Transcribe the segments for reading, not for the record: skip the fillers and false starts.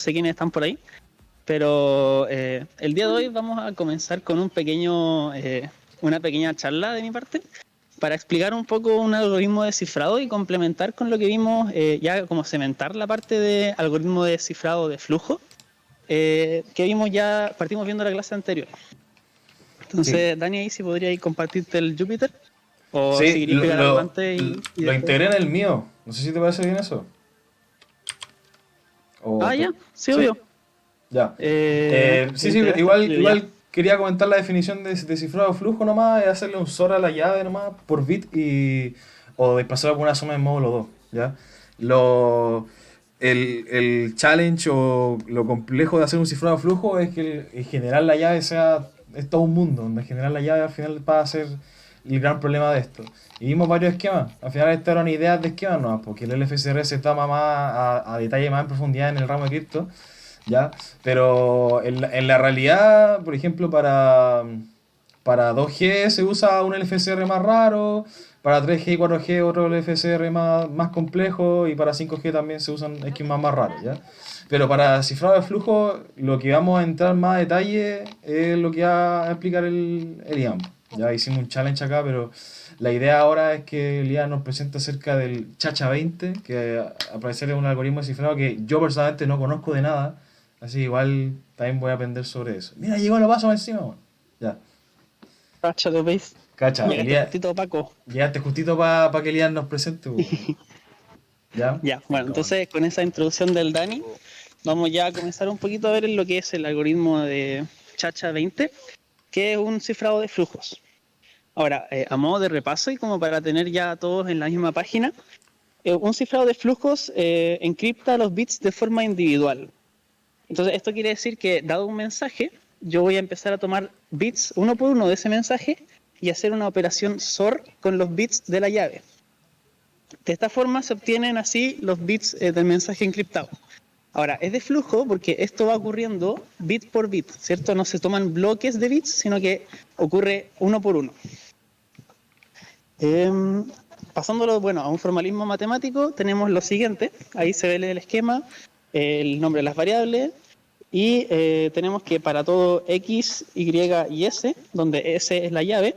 sé quiénes están por ahí, pero el día de hoy vamos a comenzar con una pequeña charla de mi parte para explicar un poco un algoritmo de cifrado y complementar con lo que vimos, ya como cementar la parte de algoritmo de cifrado de flujo, que vimos ya, partimos viendo la clase anterior. Sí, Entonces, Dani, ahí si podría compartirte el Jupyter, o si sí, queréis explicar algo antes y lo después. integré en el mío. No sé si te parece bien eso. Ah, ya, sí, Sí, obvio. ya. Lo Sí, integraste al igual, tuyo, ya. igual quería comentar la definición de cifrado de flujo nomás, es hacerle un SOR a la llave nomás por bit o desplazar alguna suma en módulo 2, ¿ya? Lo, el challenge o lo complejo de hacer un cifrado de flujo es que en general la llave es todo un mundo, donde en general la llave al final va a ser el gran problema de esto. Y vimos varios esquemas, al final estas eran ideas de esquemas nomás, porque el LFSR se toma más a detalle, más en profundidad en el ramo de cripto, ¿ya? Pero en la realidad, por ejemplo, para 2G se usa un LFSR más raro, para 3G y 4G otro LFSR más complejo y para 5G también se usan esquemas más raros, ¿ya? Pero para cifrado de flujo, lo que vamos a entrar más a detalle es lo que va a explicar el IAM. Ya hicimos un challenge acá, pero la idea ahora es que el IAM nos presente acerca del Chacha 20, que al parecer es un algoritmo de cifrado que yo personalmente no conozco de nada. Así igual también voy a aprender sobre eso. Mira, llegó lo paso encima, weón. Ya. Cáchate, ¿veis? Cacha, Llegaste justito, Paco. llegaste justito para que Elías nos presente, weón. ¿Ya? Ya, bueno, entonces con esa introducción del Dani, vamos ya a comenzar un poquito a ver lo que es el algoritmo de Chacha 20, que es un cifrado de flujos. Ahora, a modo de repaso y como para tener ya todos en la misma página, un cifrado de flujos encripta los bits de forma individual. Entonces, esto quiere decir que, dado un mensaje, yo voy a empezar a tomar bits uno por uno de ese mensaje y hacer una operación SOR con los bits de la llave. De esta forma se obtienen así los bits del mensaje encriptado. Ahora, es de flujo porque esto va ocurriendo bit por bit, ¿cierto? No se toman bloques de bits, sino que ocurre uno por uno. Eh, Pasándolo, bueno, a un formalismo matemático, tenemos lo siguiente. Ahí se ve el esquema, el nombre de las variables, y tenemos que para todo X, Y y S, donde S es la llave,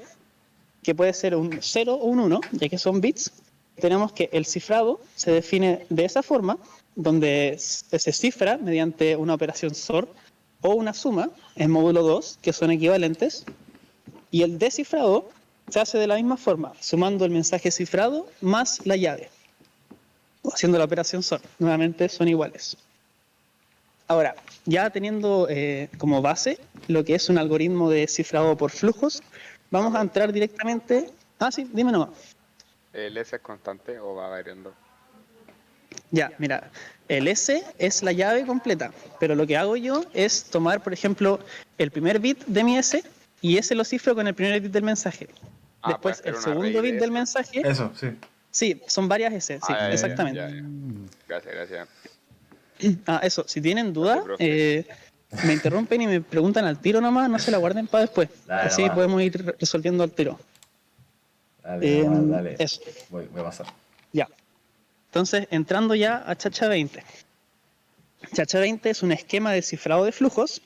que puede ser un 0 o un 1, ya que son bits, tenemos que el cifrado se define de esa forma, donde se cifra mediante una operación SOR o una suma en módulo 2, que son equivalentes, y el descifrado se hace de la misma forma, sumando el mensaje cifrado más la llave, haciendo la operación SOR. Nuevamente son iguales. Ahora, ya teniendo como base lo que es un algoritmo de cifrado por flujos, vamos a entrar directamente. Ah, sí, dime nomás. ¿El S es constante o va variando? Ya, mira, el S es la llave completa, pero lo que hago yo es tomar, por ejemplo, el primer bit de mi S y ese lo cifro con el primer bit del mensaje. ¿Puede Después, hacer el un array segundo bit de del S? mensaje, Eso, sí. sí, son varias S, sí, exactamente. Ya. Gracias. Ah, eso, si tienen Profe, duda, profe. me interrumpen y me preguntan al tiro nomás, no se la guarden para después. Dale Así nomás. podemos ir resolviendo al tiro. Dale nomás, dale. Eso, Voy a pasar. ya. Entonces, entrando ya a Chacha 20. Chacha 20 es un esquema de cifrado de flujos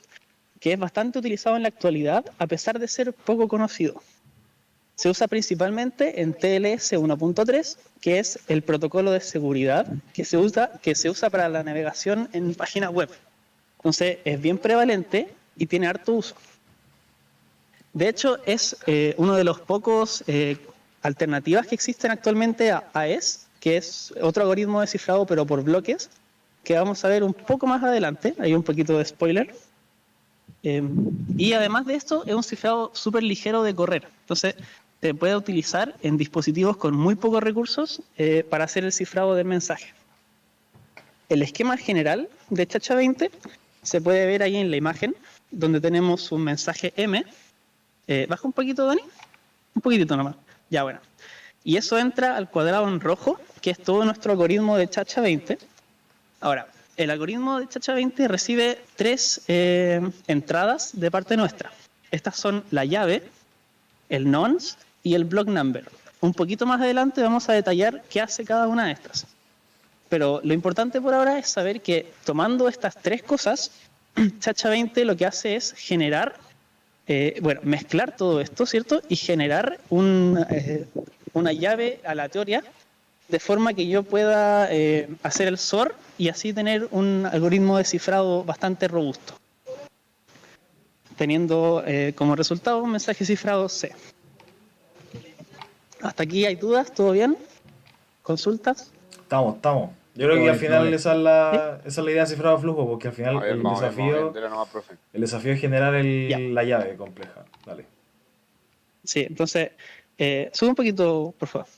que es bastante utilizado en la actualidad, a pesar de ser poco conocido. Se usa principalmente en TLS 1.3, que es el protocolo de seguridad que se usa para la navegación en páginas web. Entonces, es bien prevalente y tiene harto uso. De hecho, es uno de los pocos alternativas que existen actualmente a AES, que es otro algoritmo de cifrado pero por bloques, que vamos a ver un poco más adelante. Hay un poquito de spoiler. Y además de esto, es un cifrado súper ligero de correr. Entonces, se puede utilizar en dispositivos con muy pocos recursos para hacer el cifrado del mensaje. El esquema general de Chacha 20 se puede ver ahí en la imagen, donde tenemos un mensaje M. Baja un poquito, Dani. Un poquitito nomás. Ya, bueno. Y eso entra al cuadrado en rojo, que es todo nuestro algoritmo de Chacha 20. Ahora, el algoritmo de Chacha 20 recibe tres entradas de parte nuestra. Estas son la llave, el nonce y el block number. Un poquito más adelante vamos a detallar qué hace cada una de estas. Pero lo importante por ahora es saber que tomando estas tres cosas, Chacha20 lo que hace es generar, mezclar todo esto, ¿cierto? Y generar una llave aleatoria de forma que yo pueda hacer el SOR y así tener un algoritmo de cifrado bastante robusto, teniendo como resultado un mensaje cifrado C. ¿Hasta aquí hay dudas? ¿Todo bien? ¿Consultas? Estamos. Yo creo que al final esa es la idea de cifrado de flujo, porque al final A ver, el vamos a ver, desafío, dile nomás, profe. el desafío es generar Ya. la llave compleja. Dale. Sí, entonces, sube un poquito, por favor.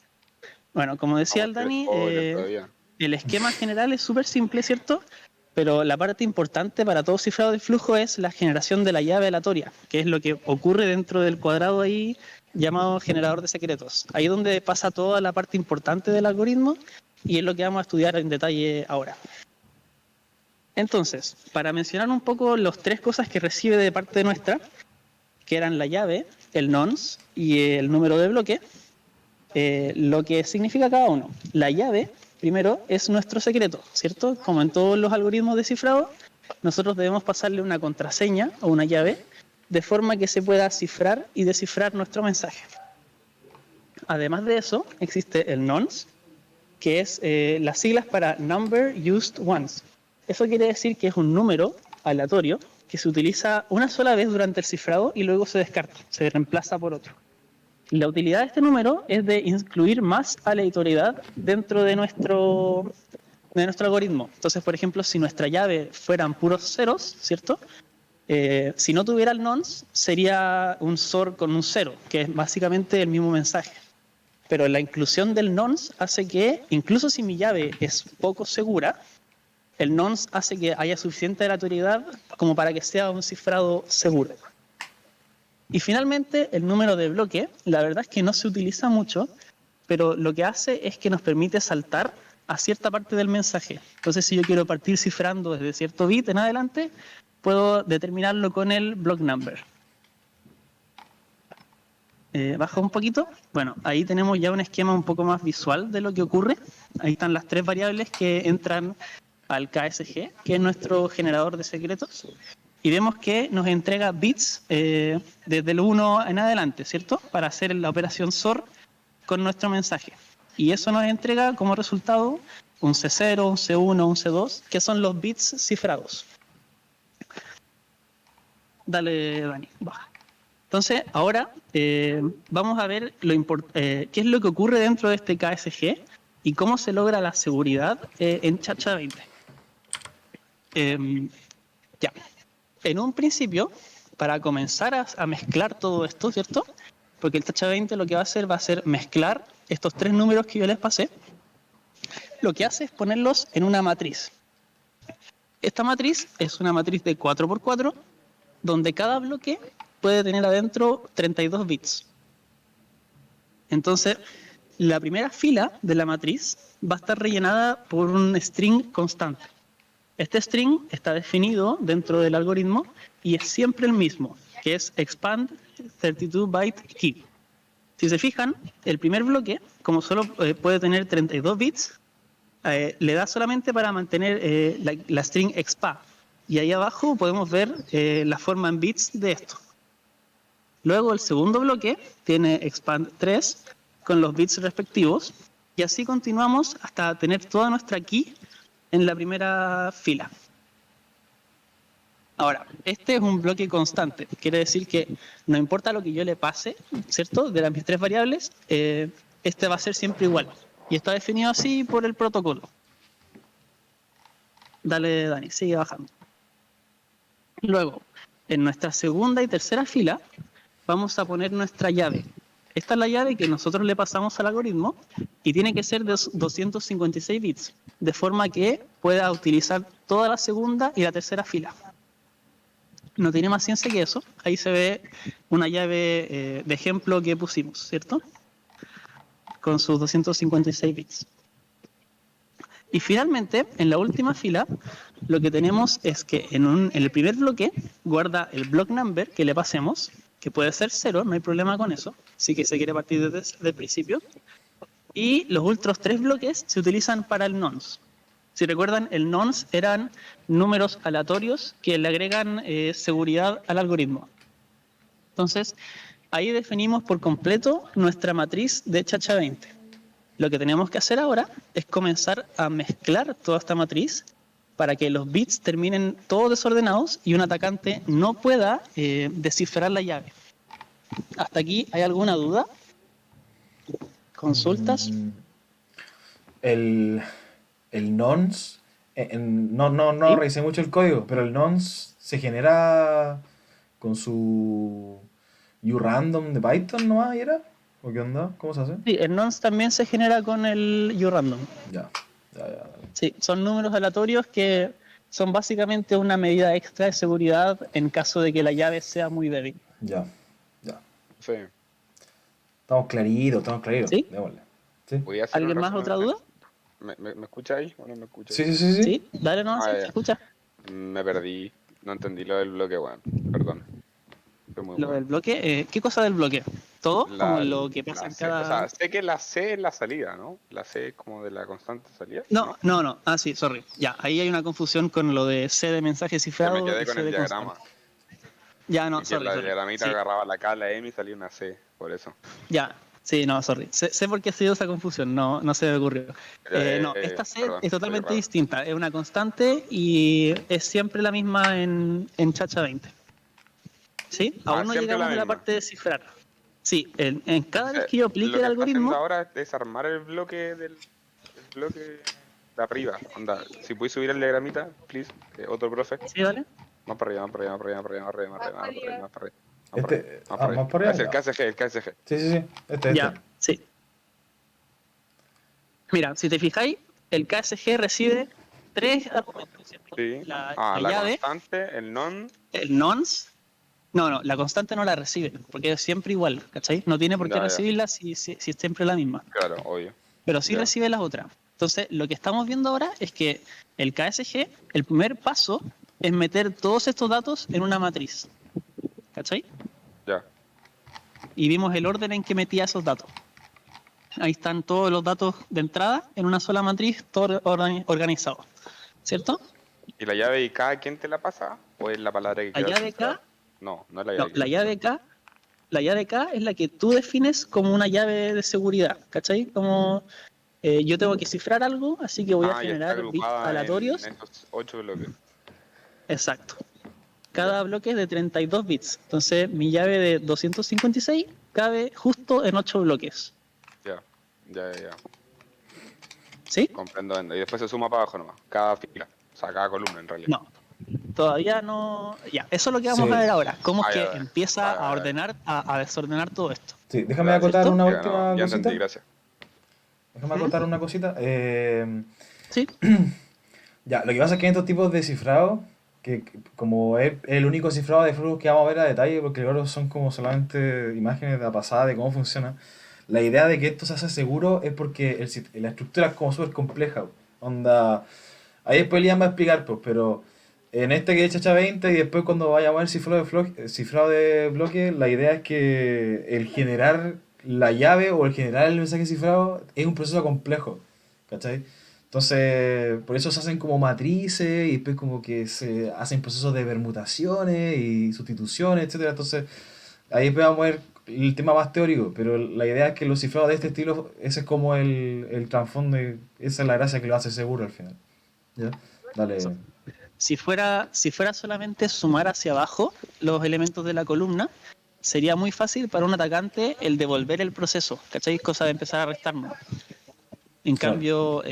Bueno, como decía el Vamos a hacer Dani, spoiler todavía. el esquema general es súper simple, ¿cierto? Pero la parte importante para todo cifrado de flujo es la generación de la llave aleatoria, que es lo que ocurre dentro del cuadrado ahí llamado generador de secretos. Ahí es donde pasa toda la parte importante del algoritmo y es lo que vamos a estudiar en detalle ahora. Entonces, para mencionar un poco las tres cosas que recibe de parte nuestra, que eran la llave, el nonce y el número de bloque, lo que significa cada uno. La llave, primero, es nuestro secreto, ¿cierto? Como en todos los algoritmos de cifrado, nosotros debemos pasarle una contraseña o una llave de forma que se pueda cifrar y descifrar nuestro mensaje. Además de eso, existe el nonce, que es las siglas para Number Used Once. Eso quiere decir que es un número aleatorio que se utiliza una sola vez durante el cifrado y luego se descarta, se reemplaza por otro. La utilidad de este número es de incluir más aleatoriedad dentro de nuestro algoritmo. Entonces, por ejemplo, si nuestra llave fueran puros ceros, ¿cierto? Si no tuviera el nonce, sería un SOR con un cero, que es básicamente el mismo mensaje. Pero la inclusión del nonce hace que, incluso si mi llave es poco segura, el nonce hace que haya suficiente aleatoriedad como para que sea un cifrado seguro. Y finalmente, el número de bloque, la verdad es que no se utiliza mucho, pero lo que hace es que nos permite saltar a cierta parte del mensaje. Entonces, si yo quiero partir cifrando desde cierto bit en adelante, puedo determinarlo con el block number. Baja un poquito. Bueno, ahí tenemos ya un esquema un poco más visual de lo que ocurre. Ahí están las tres variables que entran al KSG, que es nuestro generador de secretos. Y vemos que nos entrega bits desde el 1 en adelante, ¿cierto? Para hacer la operación SOR con nuestro mensaje. Y eso nos entrega como resultado un C0, un C1, un C2, que son los bits cifrados. Dale, Dani, baja. Entonces, ahora vamos a ver qué es lo que ocurre dentro de este KSG y cómo se logra la seguridad en Chacha20. Ya. En un principio, para comenzar a mezclar todo esto, ¿cierto? Porque el Chacha20 lo que va a ser mezclar estos tres números que yo les pasé. Lo que hace es ponerlos en una matriz. Esta matriz es una matriz de 4×4, donde cada bloque puede tener adentro 32 bits. Entonces, la primera fila de la matriz va a estar rellenada por un string constante. Este string está definido dentro del algoritmo y es siempre el mismo, que es expand 32 byte keep. Si se fijan, el primer bloque, como solo puede tener 32 bits, le da solamente para mantener la string expa. Y ahí abajo podemos ver la forma en bits de esto. Luego el segundo bloque tiene expand 3 con los bits respectivos y así continuamos hasta tener toda nuestra key en la primera fila. Ahora, este es un bloque constante, quiere decir que no importa lo que yo le pase, ¿cierto? De las mis tres variables, este va a ser siempre igual y está definido así por el protocolo. Dale, Dani, sigue bajando. Luego, en nuestra segunda y tercera fila, vamos a poner nuestra llave. Esta es la llave que nosotros le pasamos al algoritmo y tiene que ser de 256 bits, de forma que pueda utilizar toda la segunda y la tercera fila. No tiene más ciencia que eso. Ahí se ve una llave de ejemplo que pusimos, ¿cierto? Con sus 256 bits. Y finalmente, en la última fila, lo que tenemos es que en el primer bloque guarda el block number que le pasemos, que puede ser 0, no hay problema con eso, sí que se quiere partir desde el principio. Y los otros tres bloques se utilizan para el nonce. Si recuerdan, el nonce eran números aleatorios que le agregan seguridad al algoritmo. Entonces, ahí definimos por completo nuestra matriz de Chacha-20. Lo que tenemos que hacer ahora es comenzar a mezclar toda esta matriz para que los bits terminen todos desordenados y un atacante no pueda descifrar la llave. ¿Hasta aquí hay alguna duda? ¿Consultas? El nonce, no ¿Sí? revisé mucho el código, pero el nonce se genera con su urandom de Python nomás, ¿y era? ¿O qué onda? ¿Cómo se hace? Sí, el nonce también se genera con el urandom. Ya. Sí, son números aleatorios que son básicamente una medida extra de seguridad en caso de que la llave sea muy débil. Ya. Sí. Estamos claritos. ¿Sí? Démosle. ¿Sí? ¿Podía hacer ¿Alguien un más otra resumen? duda? ¿Me escucha ahí o no me escucha? Sí. Sí, dale nomás, Ah, sí, ya. se escucha. Me perdí. No entendí lo del bloque, weón. Perdón. Fue muy Lo bueno. del bloque, ¿qué cosa del bloque? ¿Todo? Como lo que pasa en C. O cada... sea, sé que la C es la salida, ¿no? La C es como de la constante salida. No. Ah, sí, sorry. Ya, ahí hay una confusión con lo de C de mensaje Que me cifrado quedé y con C el de diagrama. constante. Ya, no, Y que sorry. la diagramita Sí, agarraba la K, la M y salía una C. Por eso. ya, sí, no, sorry. Sé por qué ha sido esa confusión, no se me ocurrió. No, esta C Perdón, es soy totalmente raro. distinta, es una constante y es siempre la misma en Chacha 20. ¿Sí? Aún no Siempre la llegamos a la misma. parte de cifrar. Sí, en cada vez Entonces, que yo aplique lo el que está haciendo algoritmo, ahora es desarmar el bloque el bloque de arriba. Onda, si puedes subir el diagramita, please, otro profe. ¿sí, vale? Más para arriba, más para arriba, más para arriba, más para arriba, más para arriba, más para arriba, más para Este, arriba, más para arriba. más para Es el allá. KSG, el KSG. Sí. Este. Ya, sí. Mira, si te fijáis, el KSG recibe 3 argumentos, ¿cierto? Sí. La La llave, constante, el non. el nonce. No, la constante no la recibe, porque es siempre igual, ¿cachai? No tiene por qué Ya, recibirla si es siempre la misma. claro, obvio. Pero sí Ya. recibe las otras. Entonces, lo que estamos viendo ahora es que el KSG, el primer paso es meter todos estos datos en una matriz. ¿Cachai? Ya. Y vimos el orden en que metía esos datos. Ahí están todos los datos de entrada en una sola matriz, todo organizado. ¿Cierto? ¿Y la llave y K quién te la pasa? ¿O es la palabra que La quieras llave cifrar? K, No es la no, llave. la llave K es la que tú defines como una llave de seguridad. ¿Cachai? Como yo tengo que cifrar algo, así que voy a Ya está generar bits agrupada en aleatorios. estos 8 bloques. Exacto. Cada bloque es de 32 bits. Entonces, mi llave de 256 cabe justo en 8 bloques. Ya. ¿Sí? Comprendo. Y después se suma para abajo nomás. Cada fila. O sea, cada columna en realidad. No. Todavía no. Ya, eso es lo que vamos Sí. a ver ahora. Cómo es que Ya. empieza a ordenar, a desordenar todo esto. Sí, déjame Gracias. acotar una ¿Cierto? última Ya cosita. entendí, gracias. Déjame acotar una cosita. Sí. Ya, lo que pasa es que en estos tipos de cifrado, que como es el único cifrado de flujos que vamos a ver a detalle, porque luego son como solamente imágenes de la pasada de cómo funciona, la idea de que esto se hace seguro es porque la estructura es como súper compleja. Onda, ahí después Liam va a explicar, pues, pero en este que es Chacha 20 y después cuando vaya a ver cifrado de bloque, la idea es que el generar la llave o el generar el mensaje cifrado es un proceso complejo, ¿cachai? Entonces, por eso se hacen como matrices y después como que se hacen procesos de permutaciones y sustituciones, etcétera. Entonces, ahí después vamos a ver el tema más teórico, pero la idea es que los cifrados de este estilo, ese es como el trasfondo y esa es la gracia que lo hace seguro al final. ¿Ya? Dale. Si fuera solamente sumar hacia abajo los elementos de la columna, sería muy fácil para un atacante el devolver el proceso. ¿Cachai? Cosa de empezar a restarnos. En Claro. cambio,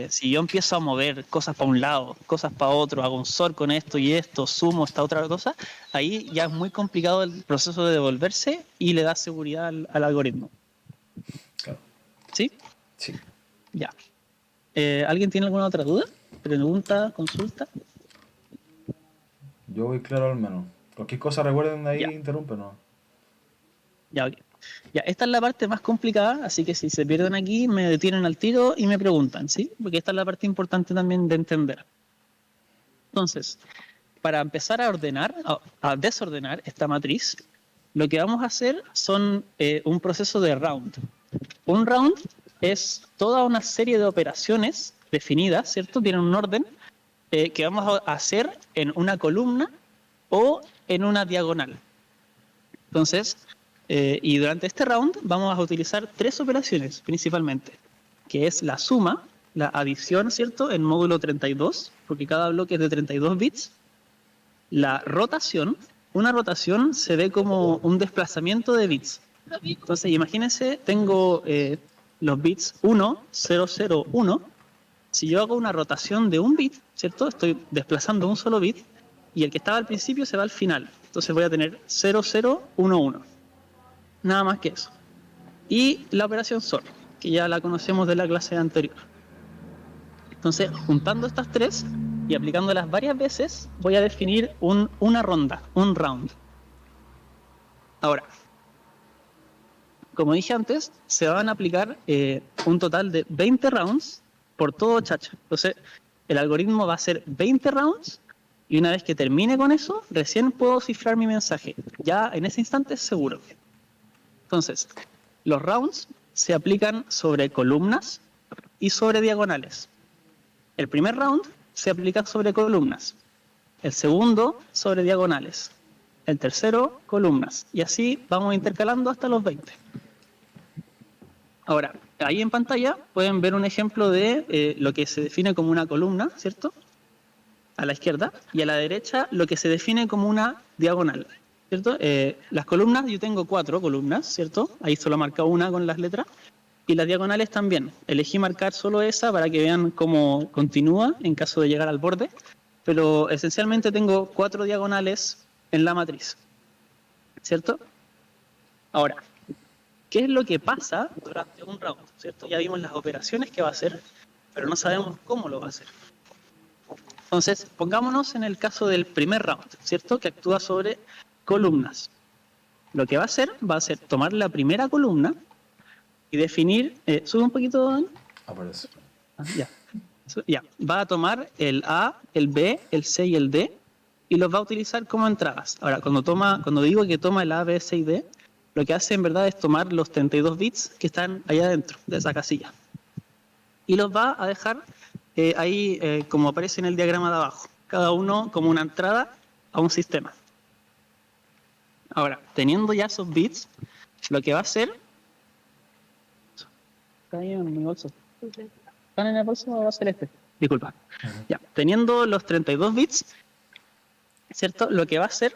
si yo empiezo a mover cosas para un lado, cosas para otro, hago un SOR con esto y esto, sumo esta otra cosa, ahí ya es muy complicado el proceso de devolverse y le da seguridad al algoritmo. Claro. ¿Sí? Sí. Ya. ¿Alguien tiene alguna otra duda? ¿Pregunta? ¿Consulta? Yo voy claro al menos. Cualquier cosa recuerden de ahí, Ya. interrúmpenos. Ya, ok. Ya, esta es la parte más complicada, así que si se pierden aquí, me detienen al tiro y me preguntan, ¿sí? Porque esta es la parte importante también de entender. Entonces, para empezar a ordenar, a desordenar esta matriz, lo que vamos a hacer son un proceso de round. Un round es toda una serie de operaciones definidas, ¿cierto? Tienen un orden que vamos a hacer en una columna o en una diagonal. Entonces, y durante este round vamos a utilizar 3 operaciones principalmente, que es la suma, la adición, ¿cierto? En módulo 32, porque cada bloque es de 32 bits. La rotación, una rotación se ve como un desplazamiento de bits. Entonces, imagínense, tengo los bits 1, 0, 0, 1. Si yo hago una rotación de un bit, ¿cierto? Estoy desplazando un solo bit y el que estaba al principio se va al final. Entonces voy a tener 0, 0, 1, 1. Nada más que eso. Y la operación SOR, que ya la conocemos de la clase anterior. Entonces, juntando estas 3 y aplicándolas varias veces, voy a definir una ronda, un round. Ahora, como dije antes, se van a aplicar un total de 20 rounds por todo Chacha. Entonces, el algoritmo va a ser 20 rounds y una vez que termine con eso, recién puedo cifrar mi mensaje. Ya en ese instante es seguro. Entonces, los rounds se aplican sobre columnas y sobre diagonales. El primer round se aplica sobre columnas. El segundo sobre diagonales. El tercero, columnas. Y así vamos intercalando hasta los 20. Ahora, ahí en pantalla pueden ver un ejemplo de lo que se define como una columna, ¿cierto? A la izquierda. Y a la derecha lo que se define como una diagonal, ¿cierto? Las columnas, yo tengo 4 columnas, ¿cierto? Ahí solo marca una con las letras. Y las diagonales también. Elegí marcar solo esa para que vean cómo continúa en caso de llegar al borde. Pero esencialmente tengo 4 diagonales en la matriz, ¿cierto? Ahora, ¿qué es lo que pasa durante un round? ¿Cierto? Ya vimos las operaciones que va a hacer, pero no sabemos cómo lo va a hacer. Entonces, pongámonos en el caso del primer round, ¿cierto? Que actúa sobre columnas. Lo que va a ser tomar la primera columna y definir... sube un poquito, Dani. Aparece. Ya. Ya. Va a tomar el A, el B, el C y el D y los va a utilizar como entradas. Ahora, cuando digo que toma el A, B, C y D, lo que hace en verdad es tomar los 32 bits que están allá adentro de esa casilla y los va a dejar ahí como aparece en el diagrama de abajo, cada uno como una entrada a un sistema. Ahora, teniendo ya esos bits, lo que va a hacer... Está ahí en mi bolso. ¿Están en el bolso o va a ser este? Disculpa. Ya, teniendo los 32 bits, ¿cierto? Lo que va a hacer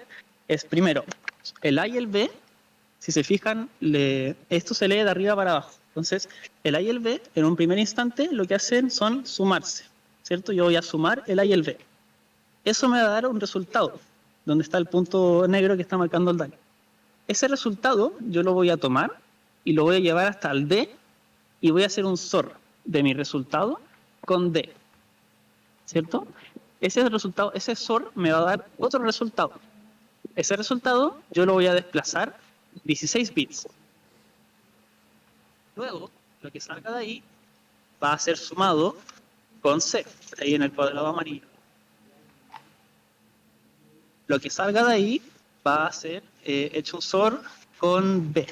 es, primero, el A y el B, si se fijan, esto se lee de arriba para abajo. Entonces, el A y el B, en un primer instante, lo que hacen son sumarse, ¿cierto? Yo voy a sumar el A y el B. Eso me va a dar un resultado, donde está el punto negro que está marcando el daño. Ese resultado yo lo voy a tomar y lo voy a llevar hasta el D y voy a hacer un SOR de mi resultado con D, ¿cierto? Ese resultado, ese SOR me va a dar otro resultado. Ese resultado yo lo voy a desplazar 16 bits. Luego, lo que salga de ahí va a ser sumado con C, ahí en el cuadrado amarillo. Lo que salga de ahí va a ser hecho un SOR con B.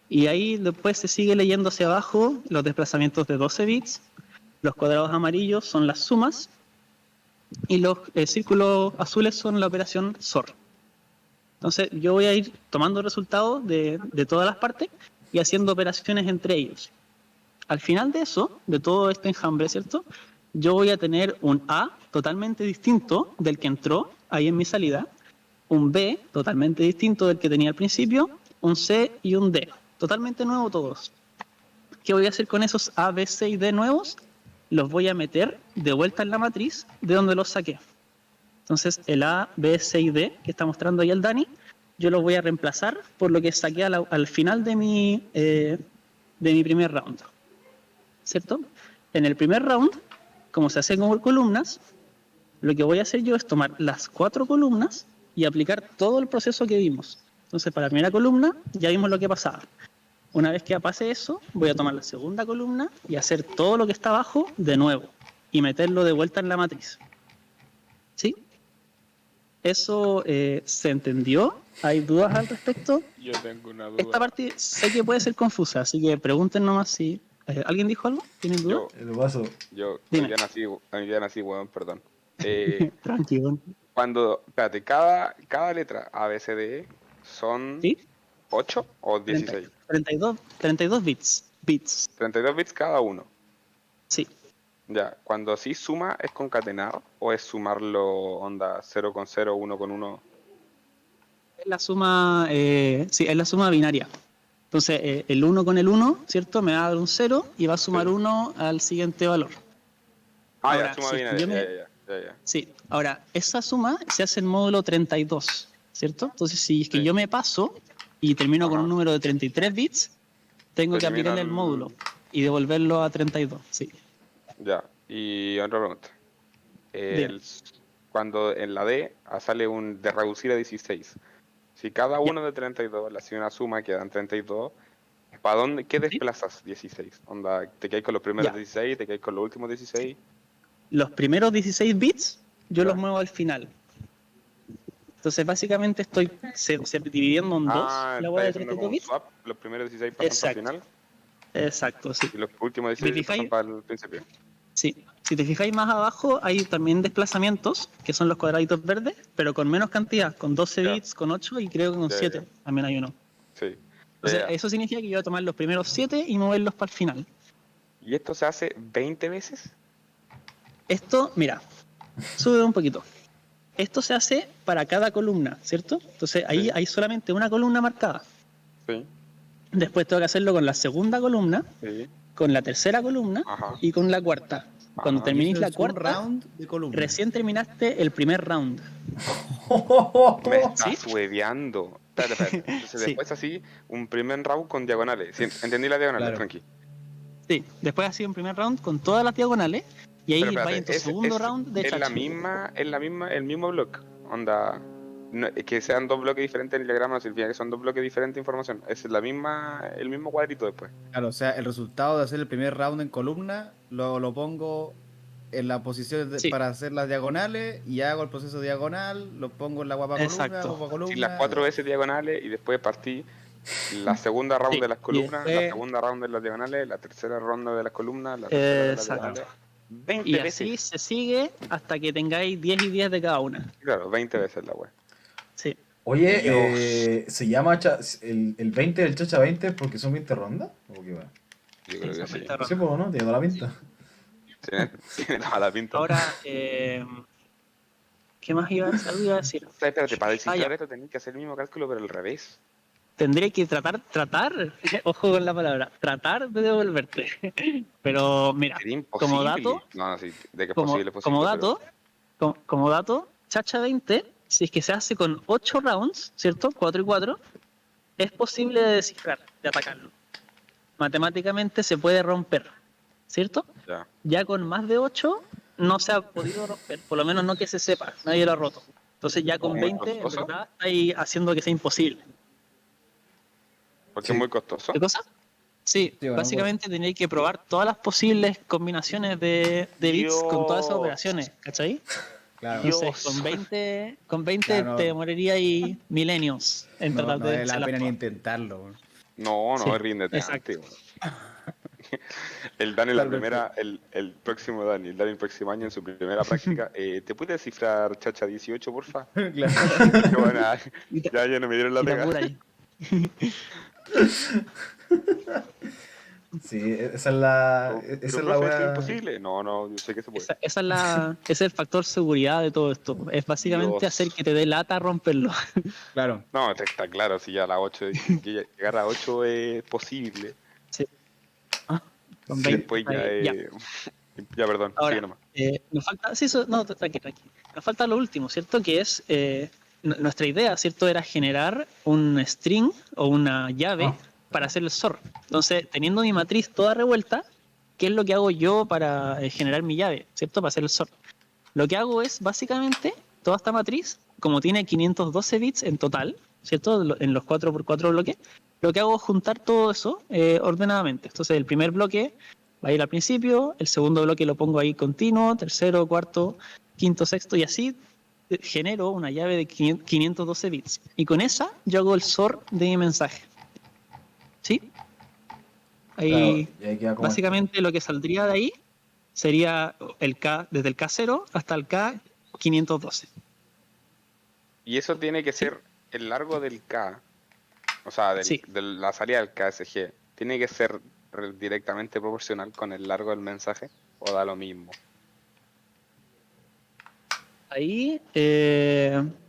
Y ahí después se sigue leyendo hacia abajo los desplazamientos de 12 bits. Los cuadrados amarillos son las sumas. Y los círculos azules son la operación SOR. Entonces yo voy a ir tomando resultados de todas las partes y haciendo operaciones entre ellos. Al final de eso, de todo este enjambre, ¿cierto? Yo voy a tener un A totalmente distinto del que entró ahí en mi salida, un B totalmente distinto del que tenía al principio, un C y un D, totalmente nuevo todos. ¿Qué voy a hacer con esos A, B, C y D nuevos? Los voy a meter de vuelta en la matriz de donde los saqué. Entonces el A, B, C y D que está mostrando ahí el Dani, yo los voy a reemplazar por lo que saqué al final de mi primer round, ¿cierto? En el primer round, como se hace con columnas, lo que voy a hacer yo es tomar las 4 columnas y aplicar todo el proceso que vimos. Entonces, para la primera columna ya vimos lo que pasaba. Una vez que pase eso, voy a tomar la segunda columna y hacer todo lo que está abajo de nuevo y meterlo de vuelta en la matriz. ¿Sí? ¿Eso se entendió? ¿Hay dudas al respecto? Yo tengo una duda. Esta parte sé que puede ser confusa, así que pregunten nomás si ¿Alguien dijo algo? ¿Tienen duda? Yo, El vaso. yo, Dime. hoy día nací, weón, perdón. Tranquilo. Espérate, cada letra A, B, C, D, E son ¿Sí? 8 o 30, 16. 32 bits. Bits. 32 bits cada uno. Sí. Ya, cuando así suma, ¿es concatenar o es sumarlo onda 0 con 0, 1 con 1? Es la suma, sí, es la suma binaria. Entonces, el 1 con el 1, ¿cierto? Me va a dar un 0 y va a sumar Sí. 1 al siguiente valor. Ah, ya, Ahora, suma si es que binaria, yo me... ya. Sí, ahora, esa suma se hace en módulo 32, ¿cierto? Entonces, si es que Sí. yo me paso y termino con Ajá. un número de 33 bits, tengo Se que elimina aplicarle el módulo y devolverlo a 32, sí. Ya, y otra pregunta. Dime. El... Cuando en la D sale un de reducir a 16. Si cada Ya. uno de 32 le hace una suma, quedan 32. ¿Para dónde? ¿Qué ¿Sí? desplazas 16? Onda, ¿te quedáis con los primeros Ya. 16? ¿Te quedáis con los últimos 16? Los primeros 16 bits yo los Ya. muevo al final. Entonces, básicamente estoy dividiendo en dos Ah, la hueá estáis de haciendo 32 como un bits. swap. Los primeros 16 pasan para el Exacto, final exacto, sí. y los últimos Si te 16 pasan fijáis, para el principio. sí. Si te fijáis más abajo, hay también desplazamientos, que son los cuadraditos verdes, pero con menos cantidad, con 12 Ya, bits, con 8 y creo que con ya. 7 también hay uno. Sí. Entonces, Ya. eso significa que yo voy a tomar los primeros 7 y moverlos para el final. ¿Y esto se hace 20 veces? Esto, mira, sube un poquito. Esto se hace para cada columna, ¿cierto? Entonces, ahí Sí, hay solamente una columna marcada. sí, Después tengo que hacerlo con la segunda columna, sí. con la tercera columna Ajá, y con la cuarta. Cuando ajá. Y eso terminéis la es un cuarta, round de columna. recién terminaste el primer round. Me ¿Sí? estás hueveando. Espérate. Entonces Sí, después así, un primer round con diagonales. Sí, entendí las diagonales, Claro. tranqui. sí. Después ha sido un primer round con todas las diagonales y Pero ahí vais en espérate, tu segundo round de es la chacha. misma, el mismo bloque. Onda, que sean dos bloques diferentes en el diagrama no significa que son dos bloques diferentes de información. Es la misma, el mismo cuadrito después. Claro, o sea, el resultado de hacer el primer round en columna lo pongo en la posición Sí, para hacer las diagonales y hago el proceso diagonal, lo pongo en la guapa columna, exacto. guapa Sí, las columna. 4 veces diagonales y después partí la segunda round Sí. de las Y columnas, la después, segunda round de las diagonales, la tercera ronda de las columnas, la tercera de las exacto. diagonales. 20 Y así veces. se sigue hasta que tengáis 10 y 10 de cada una. Claro, 20 veces la web. Sí, Oye, ¿se llama el 20 del Chacha 20 porque son 20 rondas? ¿O qué va? Yo sí, creo que son sí. 20 Sí, rondas. pues, ¿no? Tiene toda la pinta. Tiene toda la pinta. Ahora, ¿qué más iba a decir? Algo iba a decir. Espérate, para Ah, descifrar ya. esto tenés que hacer el mismo cálculo pero al revés. Tendré que tratar, ojo con la palabra, tratar de devolverte. Pero mira, Sería como imposible. dato, No, no, sí, de que es como posible, pero... dato, como dato, Chacha 20, si es que se hace con 8 rounds, ¿cierto? 4 y 4, es posible de descifrar, de atacarlo. Matemáticamente se puede romper, ¿cierto? Ya. Ya con más de 8 no se ha podido romper, por lo menos no que se sepa, nadie lo ha roto. Entonces ya con Muy 20, en costoso. verdad, está ahí haciendo que sea imposible. Porque Sí. es muy costoso. ¿Qué cosa? Sí, Sí, bueno, básicamente tenéis que probar todas las posibles combinaciones de bits con todas esas Dios. operaciones, ¿cachai? claro, Entonces, Dios. con 20 te Claro, demoraría ahí milenios en no, tratar no de vale la hacerlas pena ni todas. intentarlo. No, Sí, ríndete exacto. antes. Weón. El Dani, la Claro, porque primera, el próximo Dani, el Dani el próximo año en su primera práctica. ¿Te puedes descifrar Chacha 18, porfa? claro. Y bueno, Y te, ya no me dieron la y te pega. apura ahí. Sí, esa es la. Pero, Esa es la profe, esto es wea. imposible. No, no, yo sé que se puede. Ese es el factor seguridad de todo esto. Es básicamente hacer Dios. que te dé lata romperlo. Claro, No, está claro, si ya a las 8, llegar a 8 es posible. Sí. Ah, con Sí. 20 Después está ya ahí. Ya. es... Ya, perdón, sigue Ahora, nomás. nos falta, sí, no, tranqui. Nos falta lo último, ¿cierto? Que es, nuestra idea, ¿cierto? Era generar un string o una llave Ah, para hacer el SOR. Entonces, teniendo mi matriz toda revuelta, ¿qué es lo que hago yo para generar mi llave, ¿cierto? Para hacer el SOR. Lo que hago es, básicamente, toda esta matriz, como tiene 512 bits en total, ¿cierto? En los 4x4 bloques, lo que hago es juntar todo eso ordenadamente. Entonces, el primer bloque va a ir al principio, el segundo bloque lo pongo ahí continuo, tercero, cuarto, quinto, sexto, y así genero una llave de 512 bits. Y con esa yo hago el SOR de mi mensaje. ¿Sí? Ahí, Claro, y ahí queda como básicamente lo que saldría de ahí sería el K, desde el K0 hasta el K512. Y eso tiene que ¿Sí? ser el largo del K, o sea, Sí. de la salida del KSG, tiene que ser directamente proporcional con el largo del mensaje, o da lo mismo. Ahí,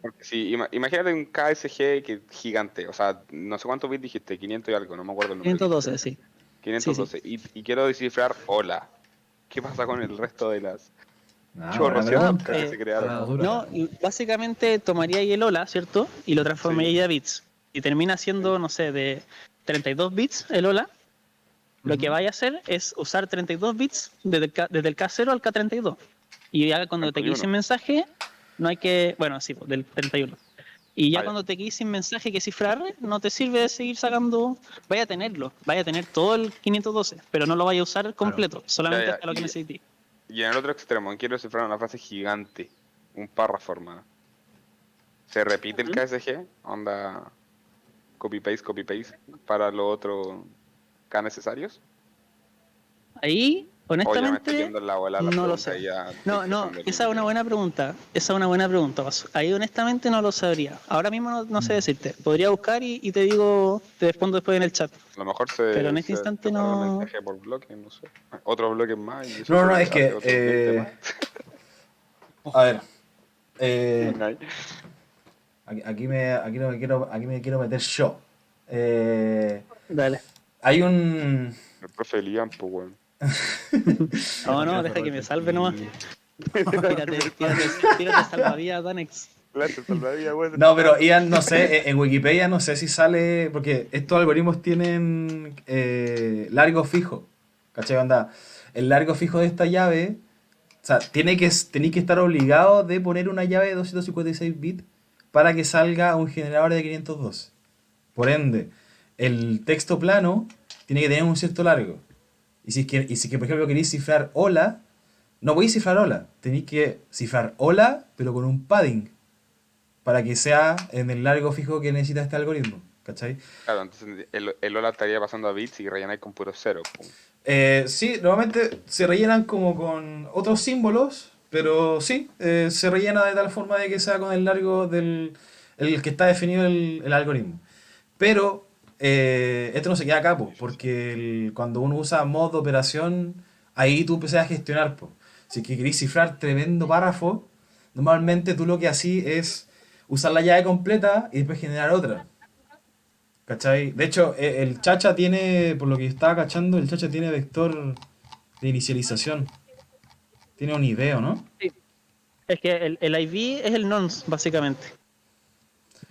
Porque si, imagínate un KSG que gigante, o sea, no sé cuántos bits dijiste, 500 y algo, no me acuerdo el número que dijiste. 512, sí. Sí, sí. 512, y quiero descifrar hola. ¿Qué pasa con el resto de las Buena chorrocientos pregunta. K que se crearon? Buena dura. No, y básicamente tomaría ahí el hola, ¿cierto? Y lo transformaría a bits. Y termina siendo, no sé, de 32 bits el hola. Lo que vaya a hacer es usar 32 bits desde el K0 al K32. Y ya cuando te quedes 31. sin mensaje, no hay que. Bueno, sí, pues, del 31. Y ya Ah, ya. cuando te quedes sin mensaje que cifrar, no te sirve de seguir sacando. Vaya a tenerlo, vaya a tener todo el 512, pero no lo vaya a usar completo, solamente Ya, hasta lo que necesites. Y en el otro extremo, quiero descifrar una frase gigante, un párrafo, hermano. ¿Se repite el KSG? Onda copy-paste, para los otros K necesarios. Ahí, O ya me estoy honestamente, yendo en la bola la no lo pregunta sé. y ya estoy No, cruzando el esa es una límite. buena pregunta. Esa es una buena pregunta, Paso. Ahí honestamente no lo sabría. Ahora mismo no sé decirte. Podría buscar y te digo, te respondo después en el chat. A lo mejor Pero en se este instante separa el no. mensaje por bloque, no sé. Otro bloque más y eso No, no, se es hace que. otros 20 más. A ver. eh, Ay, aquí me quiero meter yo. Eh, Dale. hay un. el profe Liam, pues, weón. No, deja que me salve nomás. Tírate salvavidas, Danex. Clase, salvavidas, weón. No, pero Ian, no sé, en Wikipedia no sé si sale, porque estos algoritmos tienen largo fijo, ¿cachai? Onda, el largo fijo de esta llave, o sea, tenéis que estar obligado de poner una llave de 256 bits para que salga un generador de 512. Por ende, el texto plano tiene que tener un cierto largo. Y si que por ejemplo, queréis cifrar hola, no podéis cifrar hola, tenéis que cifrar hola, pero con un padding para que sea en el largo fijo que necesita este algoritmo. ¿Cachai? Claro, entonces el Lola estaría pasando a bits y rellenáis con puro cero. Pum. Sí, normalmente se rellenan como con otros símbolos, pero sí, se rellena de tal forma de que sea con el largo del el que está definido el algoritmo. Pero esto no se queda acá, po, porque cuando uno usa modo de operación, ahí tú empiezas a gestionar. Po. Si que querés cifrar tremendo párrafo, normalmente tú lo que hacís es usar la llave completa y después generar otra. ¿Cachai? De hecho, el Chacha tiene, por lo que estaba cachando, el Chacha tiene vector de inicialización. Tiene un IDEO, ¿no? Sí. Es que el IV es el nonce, básicamente.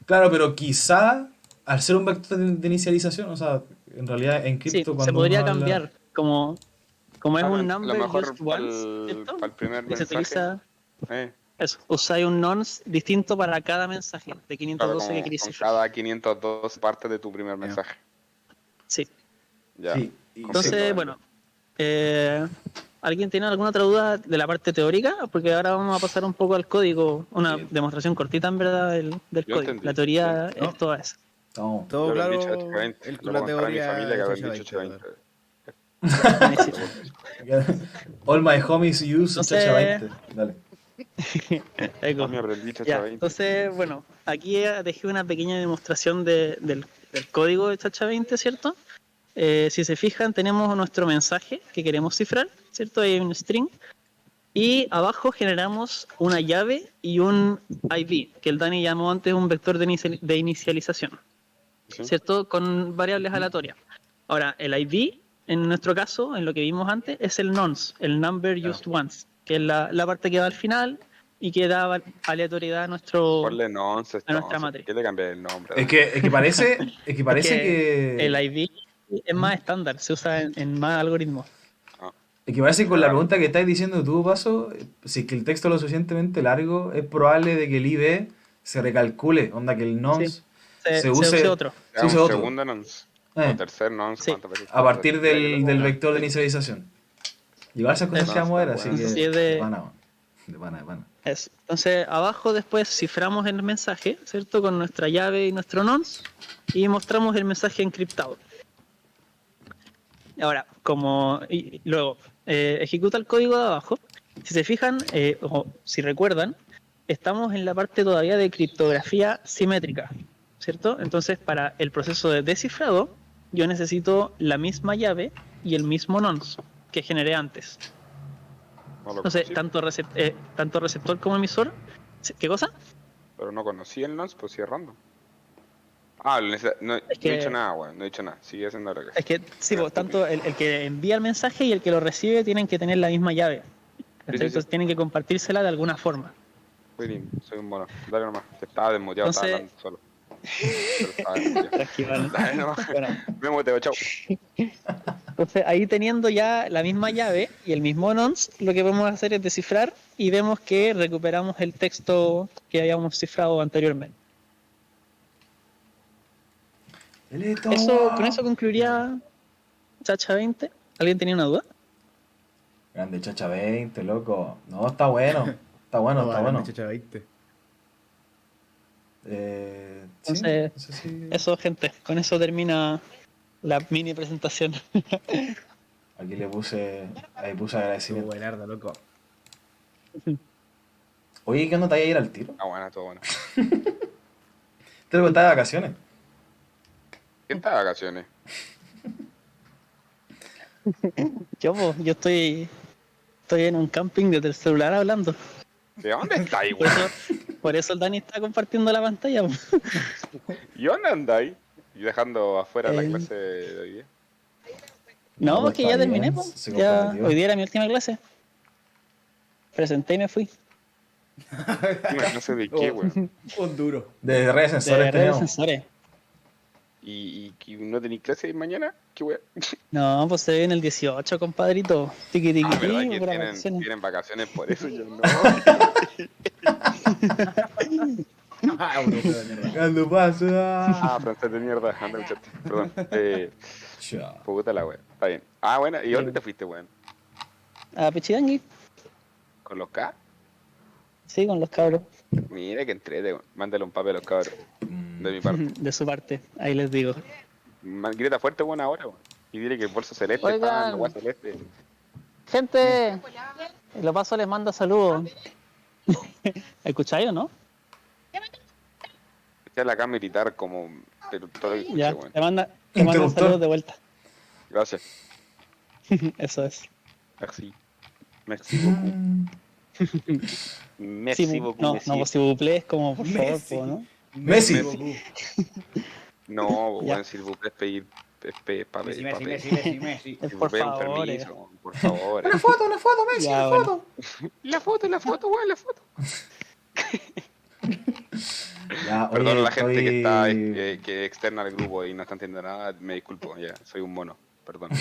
Claro, pero quizá al ser un vector de inicialización, o sea, en realidad en Sí, cripto se cuando uno podría habla... cambiar. Como es Claro, un a lo number mejor used para once, ¿cierto? el primer Y se mensaje, utiliza eh, eso. Usáis un nonce distinto para cada mensaje de claro, 512 que como queréis con cifrar. cada 502 partes de tu primer mensaje. Sí. Ya, Sí, Entonces, comprendo. bueno, ¿alguien tiene alguna otra duda de la parte teórica? Porque ahora vamos a pasar un poco al código, una Sí. demostración cortita en verdad del Yo código. La entendí. teoría ¿No? es toda esa. No. Todo Yo aprendí claro H20. el, Lo con voy la a contar a mi teoría familia que de aprendí HH20. H20. Ya, buenísimo. All my homies use Chacha Entonces, 20. Dale. eco. Mami, aprendí Ya, H20. entonces, bueno, aquí dejé una pequeña demostración del código de Chacha 20, ¿cierto? Si se fijan, tenemos nuestro mensaje que queremos cifrar, ¿cierto? Hay un string. Y abajo generamos una llave y un IV, que el Dani llamó antes un vector de inicialización, ¿Sí? ¿cierto? Con variables aleatorias. Ahora, el IV, en nuestro caso, en lo que vimos antes, es el nonce, el number Claro. used once, que es la parte que va al final y que da aleatoriedad Ponle no 11 a nuestra entonces. ¿Por matriz. qué le cambié el nombre? Es que Es parece que el que... IV es más estándar, se usa en más algoritmos. Ah, Es que parece que con la ya. pregunta que estás diciendo tú, Paso, si es que el texto es lo suficientemente largo, es probable de que el IB se recalcule, onda que el Sí, nonce se se use use, otro. se Ya use un otro, segundo nonce. O eh, tercer nonce, Sí, ¿cuántas veces a puedo partir decir? Ya que del tengo vector de clic. inicialización. Igual esas cosas eso. se vamos a ver, así Bueno. que Entonces, si es de de, pana, man. De pana, de pana. Eso. Entonces, abajo después ciframos el mensaje, ¿cierto? Con nuestra llave y nuestro nonce y mostramos el mensaje encriptado. Ahora, y luego, ejecuta el código de abajo. Si se fijan, o si recuerdan, estamos en la parte todavía de criptografía simétrica, ¿cierto? Entonces, para el proceso de descifrado, yo necesito la misma llave y el mismo nonce que generé antes. No lo Entonces, conocí, tanto receptor como emisor, ¿qué cosa? pero no conocí el nonce, pues sí es random. Ah, no he que- dicho nada, weón, no he dicho nada. Sigue haciendo lo que Es que, sí, Era pues, tanto el que envía el mensaje y el que lo recibe tienen que tener la misma llave. Sí, sí, Entonces, sí. tienen que compartírsela de alguna forma. Willy, soy un mono. Dale nomás. Te estaba desmuteado, estaba Entonces, hablando solo. Pero estaba desmuteado. tranquilo, Dale nomás. bueno, Me muteo, chau. entonces ahí teniendo ya la misma llave y el mismo nonce, lo que vamos a hacer es descifrar y vemos que recuperamos el texto que habíamos cifrado anteriormente. Con eso concluiría Chacha 20. ¿Alguien tenía una duda? Grande Chacha 20, loco. No, está bueno. Está bueno, No, está grande bueno. Chacha 20. Sí, Entonces, no sé si... eso, gente, con eso termina la mini presentación. Aquí le puse... Ahí puse Estuvo agradecimiento. buenarda, loco. Oye, ¿qué onda te vas a ir al tiro? Ah, bueno, todo bueno. Te lo contaba de vacaciones. ¿Quién está de vacaciones? Yo estoy en un camping desde el celular hablando. ¿De dónde estáis, Por weón? eso, por eso el Dani está compartiendo la pantalla. Po. ¿Y dónde andáis? ¿Y dejando afuera la Eh, clase de hoy día? No, pues que está ya bien, terminé. Po. se Ya, comprometió. hoy día era mi última clase. Presenté y me fui. ¿Una clase de qué, weón? Un duro. De redes sensores De redes teníamos. sensores. ¿Y no tenéis clase mañana? ¿Qué weón? No, pues se viene el 18, compadrito. Tiqui tiqui Ah, ¿verdad tiqui, que puras tienen, vacaciones. tienen vacaciones por eso? Yo no. Ah, un duro de mierda. Cuando pasa. Ah, francés de mierda, anda, muchacho. Perdón. Chao. Puta la weón. Está bien. Ah, bueno, ¿y dónde te fuiste, weón? A Pichidangui, ¿Con los K? sí, con los cabros. Mira que entrete, weón. Mándale un papel a los cabros. De mi parte. De su parte, ahí les digo. Grita fuerte, weón, ahora, weón. Y dile que el bolso celeste Oigan. está en la weá celeste. Gente, Lo Paso les manda saludos. ¿Escucháis o no? Escuché la cama gritar como. Pero todo lo que escuché, Ya, weón. te mandan Interruptor. saludos de vuelta. Gracias. Eso es. Merci. Merci beaucoup. Merci Sí, beaucoup, no, monsieur. pues si vous plaît, es como por favor, Messi. po, ¿no? Messi. No, Ya. weón, si vos puedes pedir. Messi, Papel. Messi. Es Si por vos pedís un favor. permiso, por favor. Una foto, Messi, Ya, una bueno. foto. La foto, weón, la foto. Ya, Perdón a oye, la gente que está estoy- que externa al grupo y no está entendiendo nada, me disculpo, ya, soy un mono, perdón.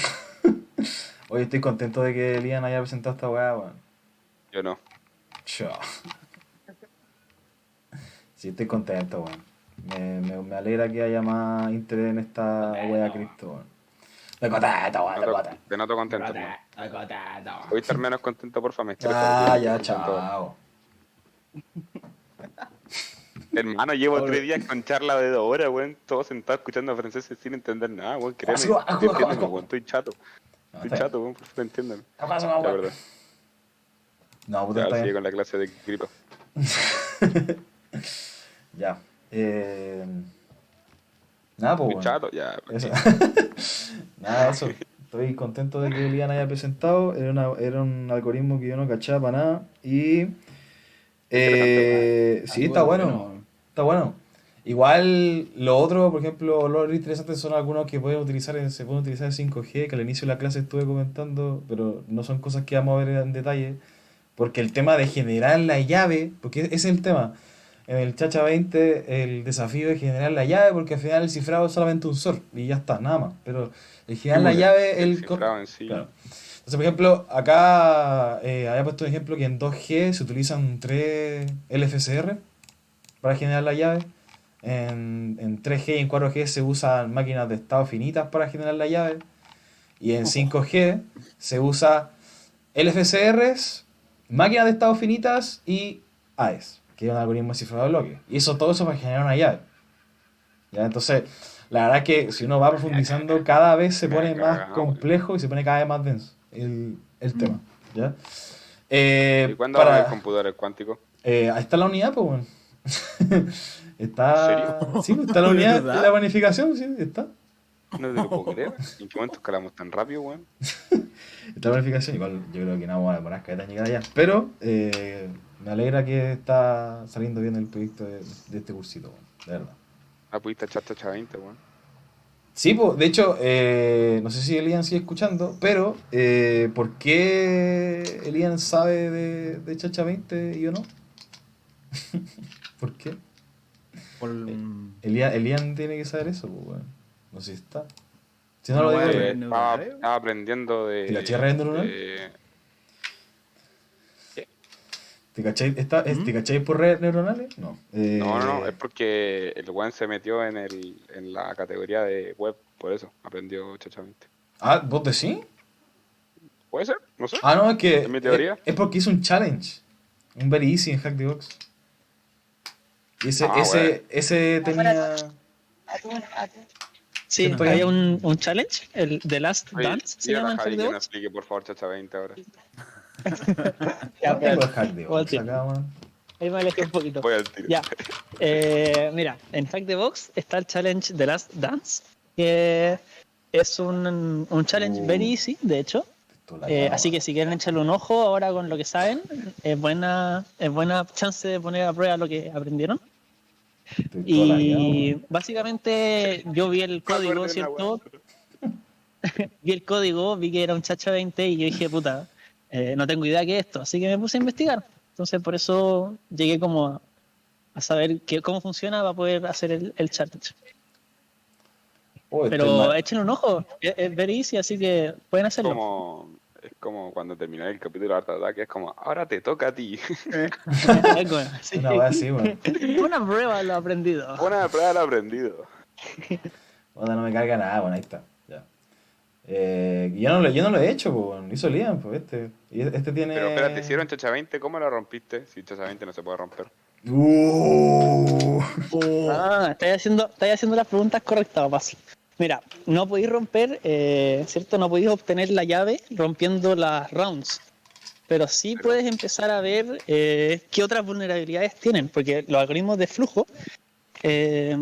Oye, estoy contento de que Lian haya presentado esta weá, weón. Yo no. Chao. Sí, estoy contento, weón. Me alegra que haya más interés en esta weá cripto, weón. Me contento, weón, me contento. Te noto contento, hermano. Voy a estar menos contento, porfa, me estreso. Ah, ya, Contento. chao. Hermano, llevo Pobre. 3 días con charla de 2 horas, weón, todos sentados escuchando a franceses sin entender nada, weón, créeme. Así va, Entiéndeme, weón, estoy chato. No, Estoy está chato, weón, por favor, entiéndeme. bien. La verdad. No, puta, Ya, está sigue bien. con la clase de gripo. Ya. Nada, pues, Estoy weón. chato, ya. Eso. Nada, eso. Estoy contento de que Lian haya presentado. Era un algoritmo que yo no cachaba para nada. Y. Sí, está bueno. Está bueno. Igual lo otro, por ejemplo, lo interesantes son algunos que se pueden utilizar en 5G, que al inicio de la clase estuve comentando, pero no son cosas que vamos a ver en detalle. Porque el tema de generar la llave, porque ese es el tema. En el Chacha 20 el desafío es generar la llave, porque al final el cifrado es solamente un SOR y ya está, nada más. Pero el generar la llave, El cifrado en sí. Claro. Entonces, por ejemplo, acá había puesto un ejemplo que en 2G se utilizan 3 LFSR para generar la llave. En 3G y en 4G se usan máquinas de estado finitas para generar la llave. Y en 5G se usa LFSRs, máquinas de estado finitas y AES, que es un algoritmo de cifrado de bloques. Y todo eso para generar una llave. ¿Ya? Entonces, La verdad es que si uno va profundizando, cada vez se Me pone más cagamos. complejo y se pone cada vez más denso el tema. ¿Ya? ¿Y cuándo van a haber computadores cuánticos? Ahí está la unidad, pues, bueno. ¿En serio? Está. Sí, pues, está la unidad ¿Verdad? de la bonificación, sí, está. No te lo puedo creer. ¿En qué momento escalamos tan rápido, weón? Está la bonificación, igual yo creo que no vamos a demorar caleta en llegar allá. Pero me alegra que está saliendo bien el proyecto de este cursito, bueno, de verdad. Ah, pudiste echar Chacha 20, weón. Sí, pues, de hecho, no sé si Elian sigue escuchando, pero ¿por qué Elian sabe de Chacha 20 y yo no? ¿Por qué? Por Elian tiene que saber eso, pues, bueno. No sé si está. Si no Una lo digo weá yo. de- Estaba aprendiendo ¿Te la chierra viendo lunar? ¿Qué? ¿Te cacháis, ¿Mm? ¿te cacháis por redes neuronales? No. No, es porque el weón se metió en la categoría de web, por eso aprendió Chacha 20. Ah, ¿vos decís? ¿Puede ser? No sé. Ah, no, es Es que mi teoría. es porque hizo un challenge. Un very easy en Hack the Box. Y Ah, bueno. ese tenía. Sí, ¿Cierto, había Ian? un challenge, el The Last Oye, Dance se dile a llama la en Hack Javi the que nos Box. explique por favor Chacha 20 ahora. Ya, No tengo el espérate, Hack the voy al Box tiro. acá, man. Ahí me alejé un poquito. Voy al tiro. Ya. Mira, en Hack the Box está el challenge The Last Dance, que es un challenge very easy, de hecho. Esto la cago, Así que si quieren echarle un ojo ahora con lo que saben, es buena chance de poner a prueba lo que aprendieron. estoy toda la cagado, Y man. básicamente yo vi el Me código, acuerdo de una ¿cierto? weá. Vi el código, vi que era un Chacha 20 y yo dije, puta, no tengo idea qué es esto. Así que me puse a investigar. Entonces por eso llegué como a saber cómo funciona para poder hacer el challenge. Oh, estoy Pero mal. échenle un ojo, es very easy, así que pueden hacerlo. Es como cuando terminé el capítulo de Art Attack, es como, ahora te toca a ti. Algo así. Una weá así, man. Una prueba lo aprendido. Una prueba al aprendido. Onda, no me carga nada, bueno, ahí está. Ya. Yo no lo he hecho, pues, bueno. Hizo Liam, pues, Y este tiene. Pero espérate, hicieron Chacha 20, ¿cómo lo rompiste? Si Chacha 20 no se puede romper. Estáis haciendo las preguntas correctas, Paz. Mira, no podéis romper, ¿cierto? No podéis obtener la llave rompiendo las rounds. Pero sí Pero- puedes empezar a ver qué otras vulnerabilidades tienen, porque los algoritmos de flujo, eh,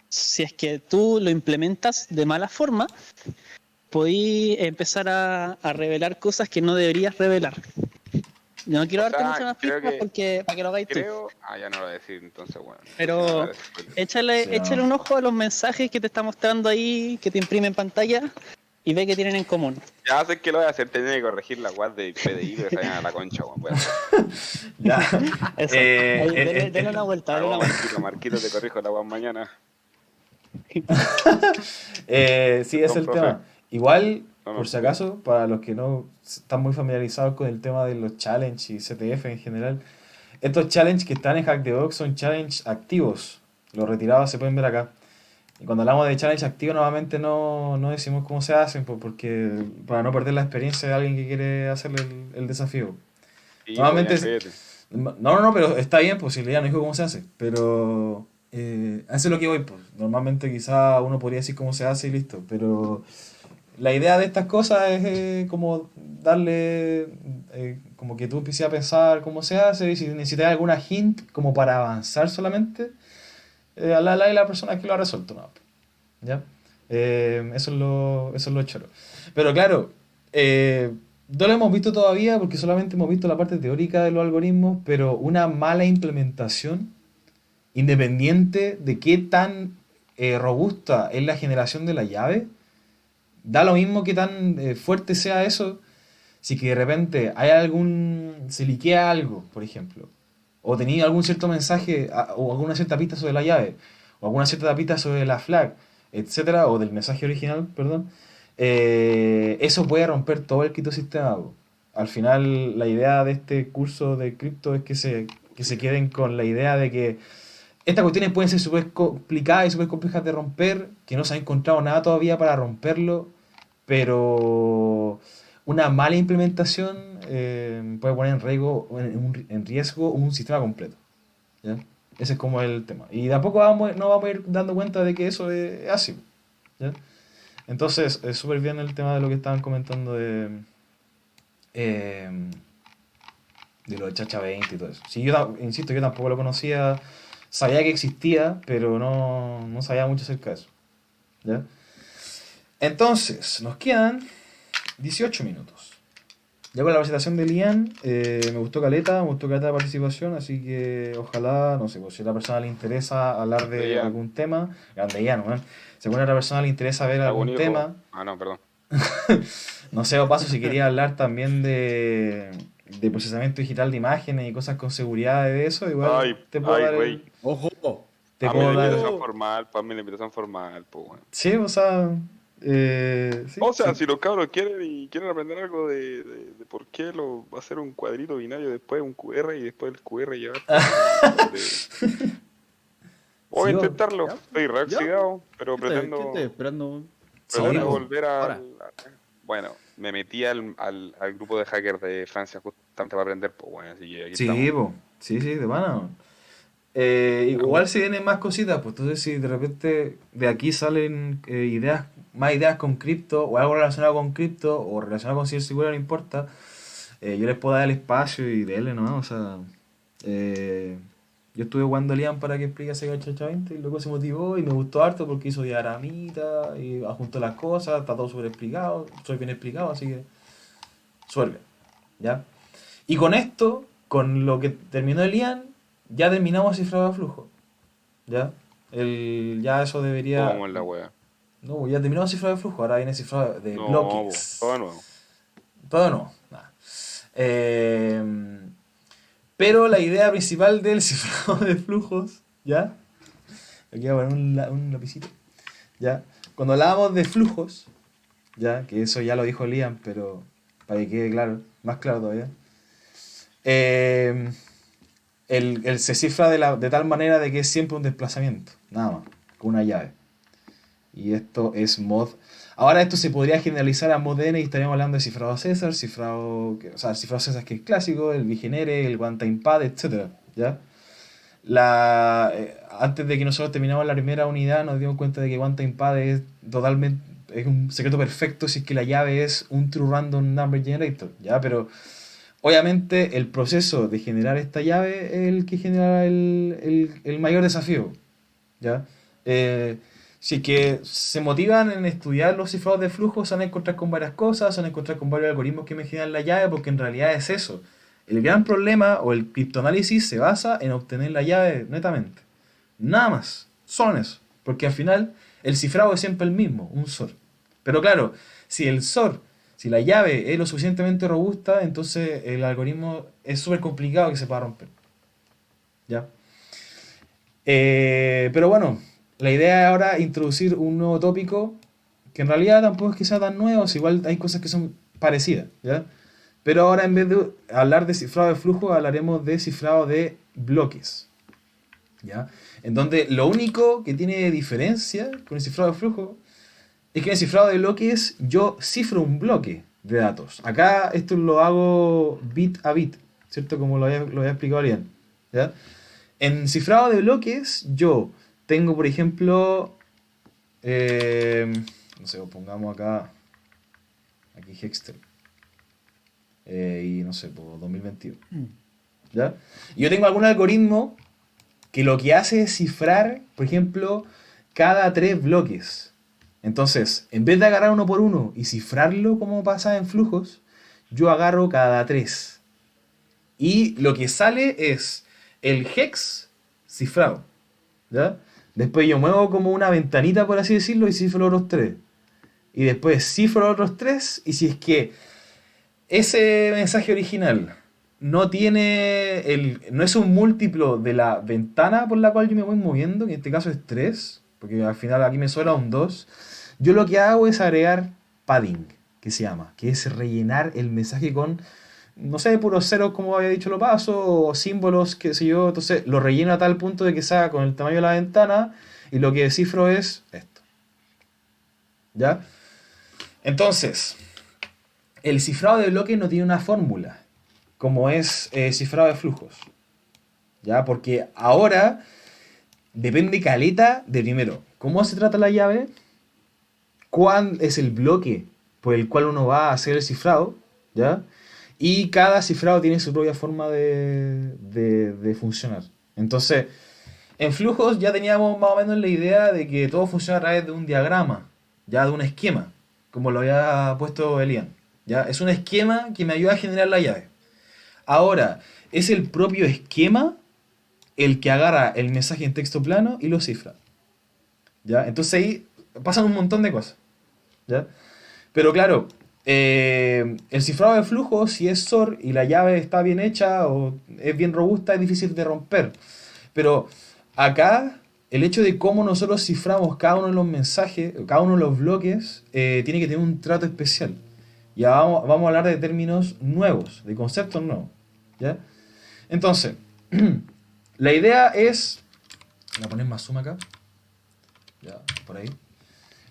si es que tú lo implementas de mala forma, podéis empezar a revelar cosas que no deberías revelar. Yo no quiero O darte sea, muchas más creo pistas que- porque para que lo hagáis tú. ya no lo voy a decir, entonces, bueno. Pero no voy a dar spoiler. échale, Sí, échale no. un ojo a los mensajes que te está mostrando ahí, que te imprime en pantalla, y ve qué tienen en común. Ya sé que lo voy a hacer, tenía que corregir la web de PDI, pero se vayan a la concha, weón. Voy a hacer. Ya. Eso. Eh, Ahí, eh, denle una vuelta, denle una Vamos, vuelta. Marquito, te corrijo la web mañana. Sí, es Perdón, el profe. tema. Igual, No, por si acaso, para los que no están muy familiarizados con el tema de los challenge y CTF en general, estos challenge que están en Hack the Box son challenge activos. Los retirados se pueden ver acá. Y cuando hablamos de challenge activo, normalmente no decimos cómo se hacen, pues, porque para no perder la experiencia de alguien que quiere hacerle el desafío. Sí, Normalmente pues, ya, cállate. no, pero está bien, pues si ya no dijo cómo se hace. Pero a eso es lo que voy, pues. Normalmente quizá uno podría decir cómo se hace y listo. Pero la idea de estas cosas es como darle, como que tú empieces a pensar cómo se hace y si necesitas alguna hint como para avanzar solamente, hablarle a la persona que lo ha resuelto, ¿no? ¿Ya? Eso es lo choro. Pero claro, no lo hemos visto todavía porque solamente hemos visto la parte teórica de los algoritmos, pero una mala implementación, independiente de qué tan robusta es la generación de la llave, da lo mismo que tan fuerte sea eso, si que de repente se liquea algo, por ejemplo, o tenía algún cierto mensaje o alguna cierta pista sobre la llave, o alguna cierta pista sobre la flag, etcétera, o del mensaje original, perdón, eso puede romper todo el criptosistema, po. Al final, la idea de este curso de cripto es que se queden con la idea de que estas cuestiones pueden ser súper complicadas y súper complejas de romper, que no se ha encontrado nada todavía para romperlo, pero una mala implementación puede poner en riesgo un sistema completo. ¿Ya? Ese es como el tema. Y de a poco nos vamos a ir dando cuenta de que eso es así. ¿Ya? Entonces, es súper bien el tema de lo que estaban comentando eh, de lo de Chacha 20 y todo eso. Sí, insisto, yo tampoco lo conocía, sabía que existía, pero no sabía mucho acerca de eso. ¿Ya? Entonces, nos quedan 18 minutos. Ya con la presentación de Lian, me gustó caleta la participación, así que ojalá, no sé, pues, si a la persona le interesa hablar de Ian. algún tema, grande Ian, ¿no? Si a alguna otra persona le interesa ver ¿Algún algún hijo? tema, Ah, no, perdón. no sé, o paso si quería hablar también de procesamiento digital de imágenes y cosas con seguridad de eso, igual Ay, te puedo ay, dar güey. ¡Ojo! te Hazme la puedo dar, invitación formal, hazme la invitación formal, pues, weón. sí, o sea, sí, O sea, sí. si los cabros quieren aprender algo de por qué lo va a ser un cuadrito binario, después un QR y después el QR llevar por voy a Sí, intentarlo. ¿Ya? Estoy ¿Ya? reoxidado, pero ¿Qué estoy esperando? sí, pretendo Ahora, po. volver ahora. bueno, me metí al grupo de hackers de Francia justamente para aprender, pues bueno, así que aquí Sí, estamos. po. Sí, sí, de pana. Vamos. Igual si vienen más cositas, pues entonces si de repente de aquí salen más ideas con cripto o algo relacionado con cripto o relacionado con ciberseguridad, no importa, yo les puedo dar el espacio y darle nomás, o sea, eh, yo estuve jugando a Liam para que explique ese Chacha 20 y luego se motivó y me gustó harto porque hizo diagramita y ajuntó las cosas, está todo súper explicado, súper bien explicado, así que súper bien, ¿ya? Y con esto, con lo que terminó el IAN, ya terminamos cifrado de flujo. ¿Ya? Ya eso debería. ¿Cómo en la wea? No, ya terminamos cifrado de flujo, ahora viene cifrado de No, todo de bloques. nuevo. Todo no. Nada. Eh, pero la idea principal del cifrado de flujos, ¿ya? Aquí voy a poner un lapicito. ¿Ya? Cuando hablábamos de flujos, ¿ya? Que eso ya lo dijo Liam, pero para que quede claro, más claro todavía. Eh, se cifra de tal manera de que es siempre un desplazamiento, nada más, con una llave. Y esto es mod. Ahora esto se podría generalizar a mod n y estaríamos hablando de cifrado César, cifrado César que es clásico, el Bigenere, el One Time Pad, etc. ¿Ya? Antes de que nosotros terminamos la primera unidad nos dimos cuenta de que One Time Pad es un secreto perfecto si es que la llave es un True Random Number Generator, ¿ya? Pero obviamente el proceso de generar esta llave es el que genera el mayor desafío, ¿ya? Si es que se motivan en estudiar los cifrados de flujo, se van a encontrar con varias cosas, se van a encontrar con varios algoritmos que me generan la llave, porque en realidad es eso. El gran problema o el criptoanálisis se basa en obtener la llave netamente. Nada más, solo en eso. Porque al final el cifrado es siempre el mismo, un SOR. Pero claro, si el SOR, si la llave es lo suficientemente robusta, entonces el algoritmo es súper complicado que se pueda romper. ¿Ya? Pero bueno, la idea es ahora introducir un nuevo tópico que en realidad tampoco es que sea tan nuevo, igual hay cosas que son parecidas, ¿ya? Pero ahora en vez de hablar de cifrado de flujo, hablaremos de cifrado de bloques, ¿ya? En donde lo único que tiene diferencia con el cifrado de flujo es que en el cifrado de bloques yo cifro un bloque de datos. Acá esto lo hago bit a bit, ¿cierto? Como lo había explicado bien, ¿ya? En cifrado de bloques, yo tengo, por ejemplo, no sé, pongamos aquí Hexter, y no sé, por 2021, ¿ya? Y yo tengo algún algoritmo que lo que hace es cifrar, por ejemplo, cada 3 bloques. Entonces, en vez de agarrar uno por uno y cifrarlo como pasa en flujos, yo agarro cada 3. Y lo que sale es el hex cifrado, ¿ya? Después yo muevo como una ventanita, por así decirlo, y cifro los otros 3. Y después cifro los otros 3, y si es que ese mensaje original no es un múltiplo de la ventana por la cual yo me voy moviendo, que en este caso es 3, porque al final aquí me sobra un 2, yo lo que hago es agregar padding, que se llama, que es rellenar el mensaje con, no sé, puros ceros como había dicho lo paso, o símbolos, qué sé yo, entonces lo relleno a tal punto de que sea con el tamaño de la ventana, y lo que descifro es esto. ¿Ya? Entonces, el cifrado de bloques no tiene una fórmula, como es cifrado de flujos. ¿ya? Porque ahora depende caleta de primero, ¿cómo se trata la llave? ¿Cuál es el bloque por el cual uno va a hacer el cifrado? ¿Ya? Y cada cifrado tiene su propia forma de funcionar. Entonces, en flujos ya teníamos más o menos la idea de que todo funciona a través de un diagrama, ya de un esquema, como lo había puesto Elian. ¿Ya? Es un esquema que me ayuda a generar la llave. Ahora, es el propio esquema el que agarra el mensaje en texto plano y lo cifra. ¿Ya? Entonces ahí pasan un montón de cosas. ¿Ya? Pero claro, el cifrado de flujo, si es SOR y la llave está bien hecha o es bien robusta, es difícil de romper. Pero acá, el hecho de cómo nosotros ciframos cada uno de los mensajes, cada uno de los bloques, tiene que tener un trato especial. Ya vamos a hablar de términos nuevos, de conceptos nuevos. ¿Ya? Entonces, la idea es... Voy a poner más zoom acá. Ya, por ahí.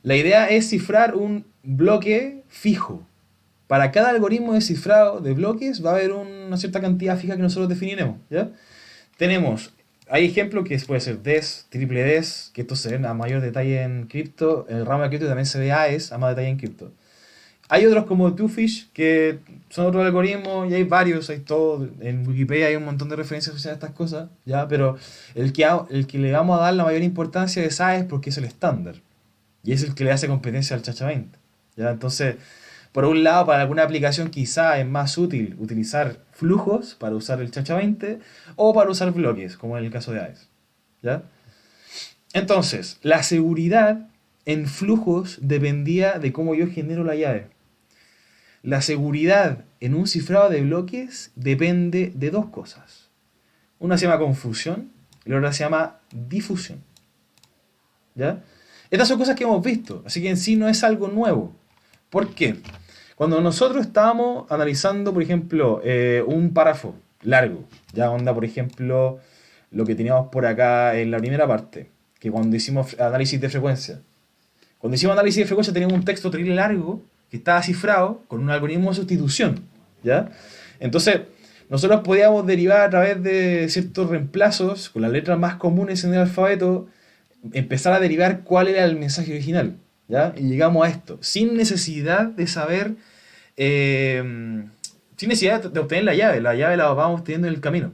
La idea es cifrar un bloque fijo. Para cada algoritmo de cifrado de bloques va a haber una cierta cantidad fija que nosotros definiremos. ¿Ya? Tenemos, hay ejemplos que puede ser DES, triple DES, que esto se ve a mayor detalle en cripto. En el ramo de cripto también se ve AES, a más detalle en cripto. Hay otros como Twofish, que son otros algoritmos, y hay varios, hay todo. En Wikipedia hay un montón de referencias asociadas a estas cosas, ¿ya? Pero el que le vamos a dar la mayor importancia es AES porque es el estándar. Y es el que le hace competencia al Chacha-20. ¿Ya? Entonces, por un lado, para alguna aplicación quizá es más útil utilizar flujos para usar el Chacha-20 o para usar bloques, como en el caso de AES. ¿Ya? Entonces, la seguridad en flujos dependía de cómo yo genero la llave. La seguridad en un cifrado de bloques depende de dos cosas. Una se llama confusión y la otra se llama difusión. ¿Ya? Estas son cosas que hemos visto, así que en sí no es algo nuevo. ¿Por qué? Cuando nosotros estábamos analizando, por ejemplo, un párrafo largo, ya onda, por ejemplo, lo que teníamos por acá en la primera parte, que cuando hicimos análisis de frecuencia. Cuando hicimos análisis de frecuencia teníamos un texto terrible largo que estaba cifrado con un algoritmo de sustitución, ¿ya? Entonces, nosotros podíamos derivar a través de ciertos reemplazos con las letras más comunes en el alfabeto, empezar a derivar cuál era el mensaje original, ¿ya? Y llegamos a esto, sin necesidad de saber, sin necesidad de obtener la llave la vamos teniendo en el camino,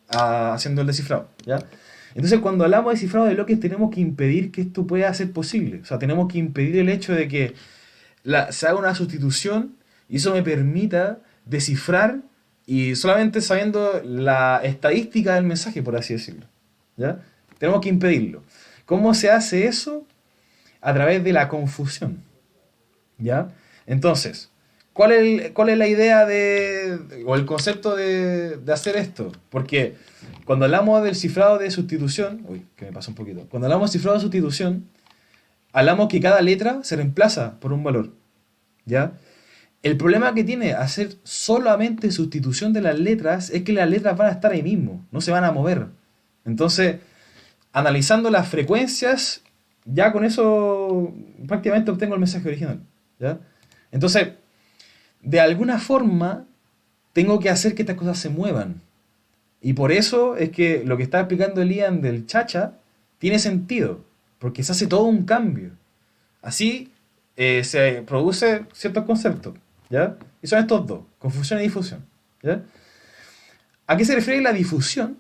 haciendo el descifrado, ¿ya? Entonces, cuando hablamos de cifrado de bloques, tenemos que impedir que esto pueda ser posible. O sea, tenemos que impedir el hecho de que se haga una sustitución y eso me permita descifrar y solamente sabiendo la estadística del mensaje, por así decirlo. ¿Ya? Tenemos que impedirlo. ¿Cómo se hace eso? A través de la confusión. ¿Ya? Entonces, ¿cuál es la idea o el concepto de hacer esto? Porque cuando hablamos del cifrado de sustitución, que me pasó un poquito. Cuando hablamos de cifrado de sustitución, hablamos que cada letra se reemplaza por un valor. ¿Ya? El problema que tiene hacer solamente sustitución de las letras es que las letras van a estar ahí mismo, no se van a mover. Entonces, analizando las frecuencias, ya con eso prácticamente obtengo el mensaje original. ¿Ya? Entonces, de alguna forma, tengo que hacer que estas cosas se muevan. Y por eso es que lo que está explicando Elian del Chacha tiene sentido, porque se hace todo un cambio. Así se produce ciertos conceptos, ¿ya? Y son estos dos, confusión y difusión, ¿ya? ¿A qué se refiere la difusión?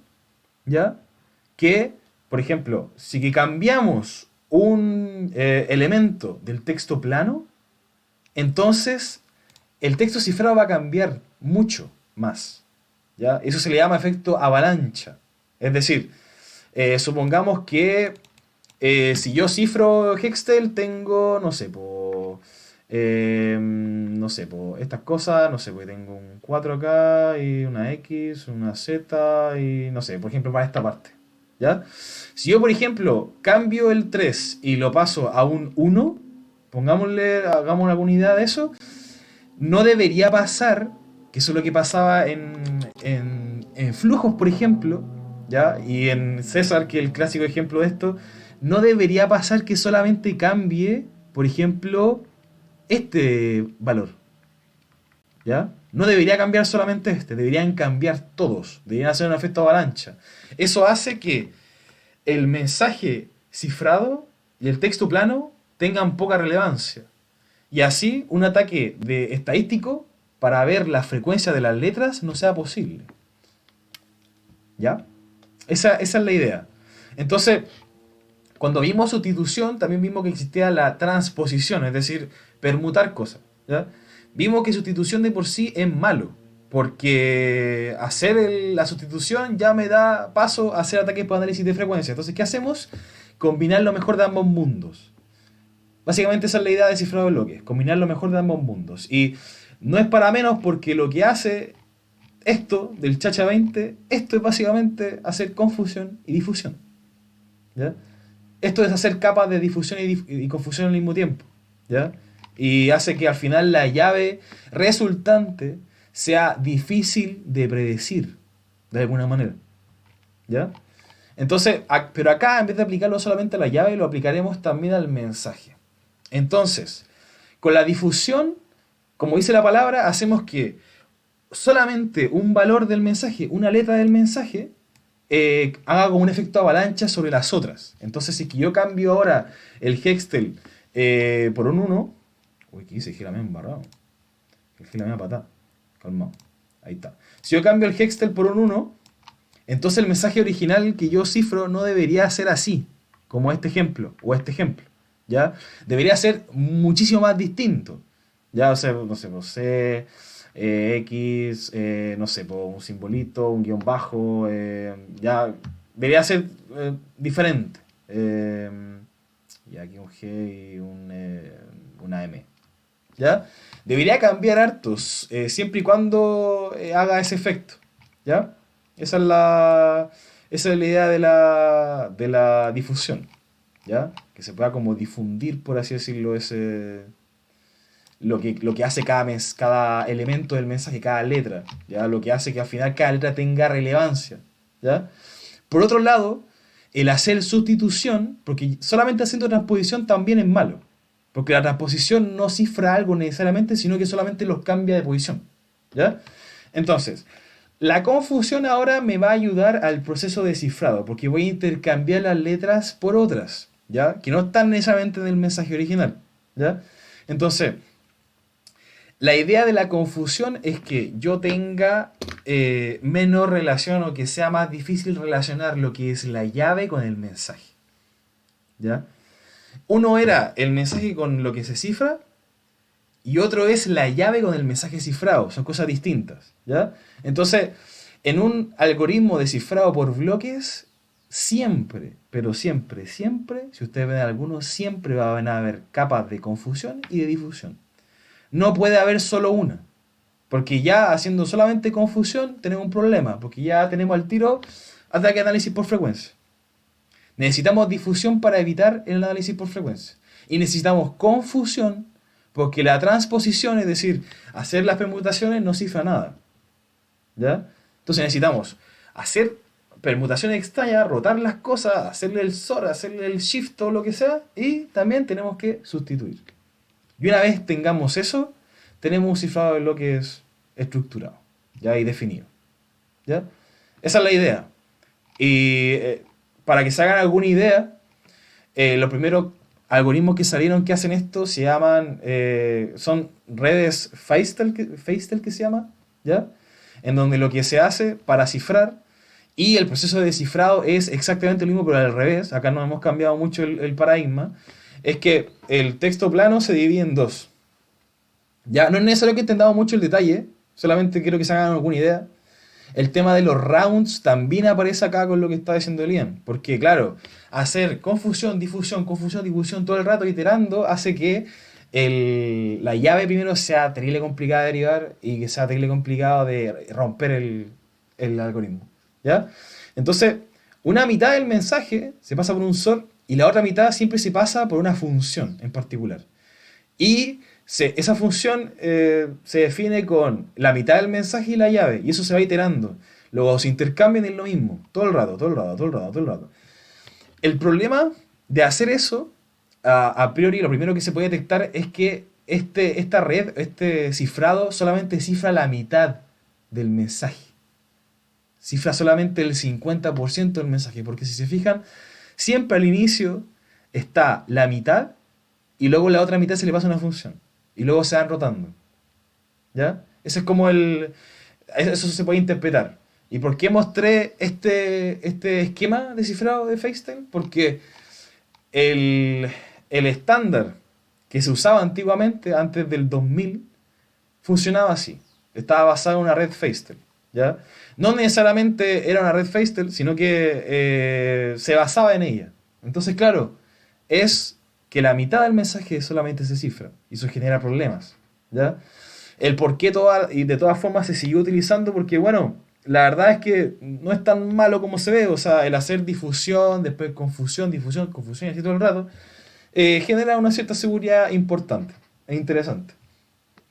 ¿Ya? Que, por ejemplo, si que cambiamos un elemento del texto plano, entonces el texto cifrado va a cambiar mucho más. ¿Ya? Eso se le llama efecto avalancha. Es decir, supongamos que si yo cifro Hextel tengo, no sé, estas cosas, no sé, pues tengo un 4 acá y una X, una Z y no sé, por ejemplo, para esta parte. ¿Ya? Si yo, por ejemplo, cambio el 3 y lo paso a un 1, hagamos alguna unidad de eso, no debería pasar, que eso es lo que pasaba en flujos, por ejemplo, ¿ya? Y en César, que es el clásico ejemplo de esto, no debería pasar que solamente cambie, por ejemplo, este valor. ¿Ya? no debería cambiar solamente este, deberían cambiar todos, deberían hacer un efecto avalancha. Eso hace que el mensaje cifrado y el texto plano tengan poca relevancia. Y así un ataque de estadístico para ver la frecuencia de las letras no sea posible. ¿Ya? Esa es la idea. Entonces, cuando vimos sustitución, también vimos que existía la transposición, es decir, permutar cosas. ¿Ya? Vimos que sustitución de por sí es malo, porque hacer la sustitución ya me da paso a hacer ataques por análisis de frecuencia. Entonces, ¿qué hacemos? Combinar lo mejor de ambos mundos. Básicamente esa es la idea de cifrado de bloques, combinar lo mejor de ambos mundos. Y no es para menos porque lo que hace esto del Chacha 20, esto es básicamente hacer confusión y difusión. ¿Ya? Esto es hacer capas de difusión y confusión al mismo tiempo. ¿Ya? Y hace que al final la llave resultante sea difícil de predecir, de alguna manera. ¿Ya? Entonces, pero acá en vez de aplicarlo solamente a la llave, lo aplicaremos también al mensaje. Entonces, con la difusión, como dice la palabra, hacemos que solamente un valor del mensaje, una letra del mensaje, haga como un efecto avalancha sobre las otras. Entonces, si que yo cambio ahora el Hextel por un 1, uy, ¿qué hice? Gírame embarrado. Gírame a patá. Calmado. Ahí está. Si yo cambio el Hextel por un 1, entonces el mensaje original que yo cifro no debería ser así, como este ejemplo, o este ejemplo. ¿Ya? Debería ser muchísimo más distinto. Ya, o sea, no sé, C, X, no sé, un simbolito, un guión bajo, ya, debería ser diferente. Y aquí un G y una M. ¿Ya? Debería cambiar hartos, siempre y cuando haga ese efecto. ¿Ya? Esa es la idea de la difusión. ¿Ya? Que se pueda como difundir, por así decirlo, lo que hace cada elemento del mensaje, cada letra, ¿ya? Lo que hace que al final cada letra tenga relevancia, ¿ya? Por otro lado, el hacer sustitución, porque solamente haciendo transposición también es malo, porque la transposición no cifra algo necesariamente, sino que solamente los cambia de posición, ¿ya? Entonces, la confusión ahora me va a ayudar al proceso de cifrado, porque voy a intercambiar las letras por otras, ¿ya? Que no están necesariamente en el mensaje original, ¿ya? Entonces, la idea de la confusión es que yo tenga menos relación o que sea más difícil relacionar lo que es la llave con el mensaje, ¿ya? Uno era el mensaje con lo que se cifra y otro es la llave con el mensaje cifrado. Son cosas distintas, ¿ya? Entonces, en un algoritmo de cifrado por bloques, siempre, pero siempre, siempre, si ustedes ven algunos, siempre van a haber capas de confusión y de difusión. No puede haber solo una, porque ya haciendo solamente confusión tenemos un problema, porque ya tenemos al tiro ataque de análisis por frecuencia. Necesitamos difusión para evitar el análisis por frecuencia. Y necesitamos confusión porque la transposición, es decir, hacer las permutaciones no cifra nada. ¿Ya? Entonces necesitamos hacer permutaciones extrañas, rotar las cosas, hacerle el SOR, hacerle el shift o lo que sea, y también tenemos que sustituir. Y una vez tengamos eso, tenemos un cifrado de bloques estructurado, ya y definido. ¿Ya? Esa es la idea. Y para que se hagan alguna idea, los primeros algoritmos que salieron que hacen esto se llaman, son redes Feistel que se llama, ¿ya? En donde lo que se hace para cifrar y el proceso de descifrado es exactamente lo mismo, pero al revés. Acá no hemos cambiado mucho el paradigma. Es que el texto plano se divide en dos. Ya no es necesario que entendamos mucho el detalle, solamente quiero que se hagan alguna idea. El tema de los rounds también aparece acá con lo que está diciendo Elian. Porque, claro, hacer confusión, difusión, difusión todo el rato iterando hace que la llave primero sea terrible complicada de derivar y que sea terrible complicado de romper el algoritmo. ¿Ya? Entonces, una mitad del mensaje se pasa por un SOR y la otra mitad siempre se pasa por una función en particular. Y esa función se define con la mitad del mensaje y la llave, y eso se va iterando. Luego se intercambian en lo mismo, todo el rato. El problema de hacer eso, a priori, lo primero que se puede detectar es que esta red, este cifrado, solamente cifra la mitad del mensaje. Cifra solamente el 50% del mensaje. Porque si se fijan, siempre al inicio está la mitad y luego la otra mitad se le pasa una función. Y luego se van rotando. ¿Ya? Ese es como eso se puede interpretar. ¿Y por qué mostré este esquema de cifrado de FaceTime? Porque el estándar que se usaba antiguamente, antes del 2000, funcionaba así. Estaba basado en una red FaceTime. ¿Ya? No necesariamente era una red FaceTime, sino que se basaba en ella. Entonces, claro, es que la mitad del mensaje solamente se cifra. Y eso genera problemas. ¿Ya? El por qué y de todas formas se siguió utilizando, porque bueno, la verdad es que no es tan malo como se ve. O sea, el hacer difusión, después confusión, difusión, confusión y así todo el rato, genera una cierta seguridad importante e interesante.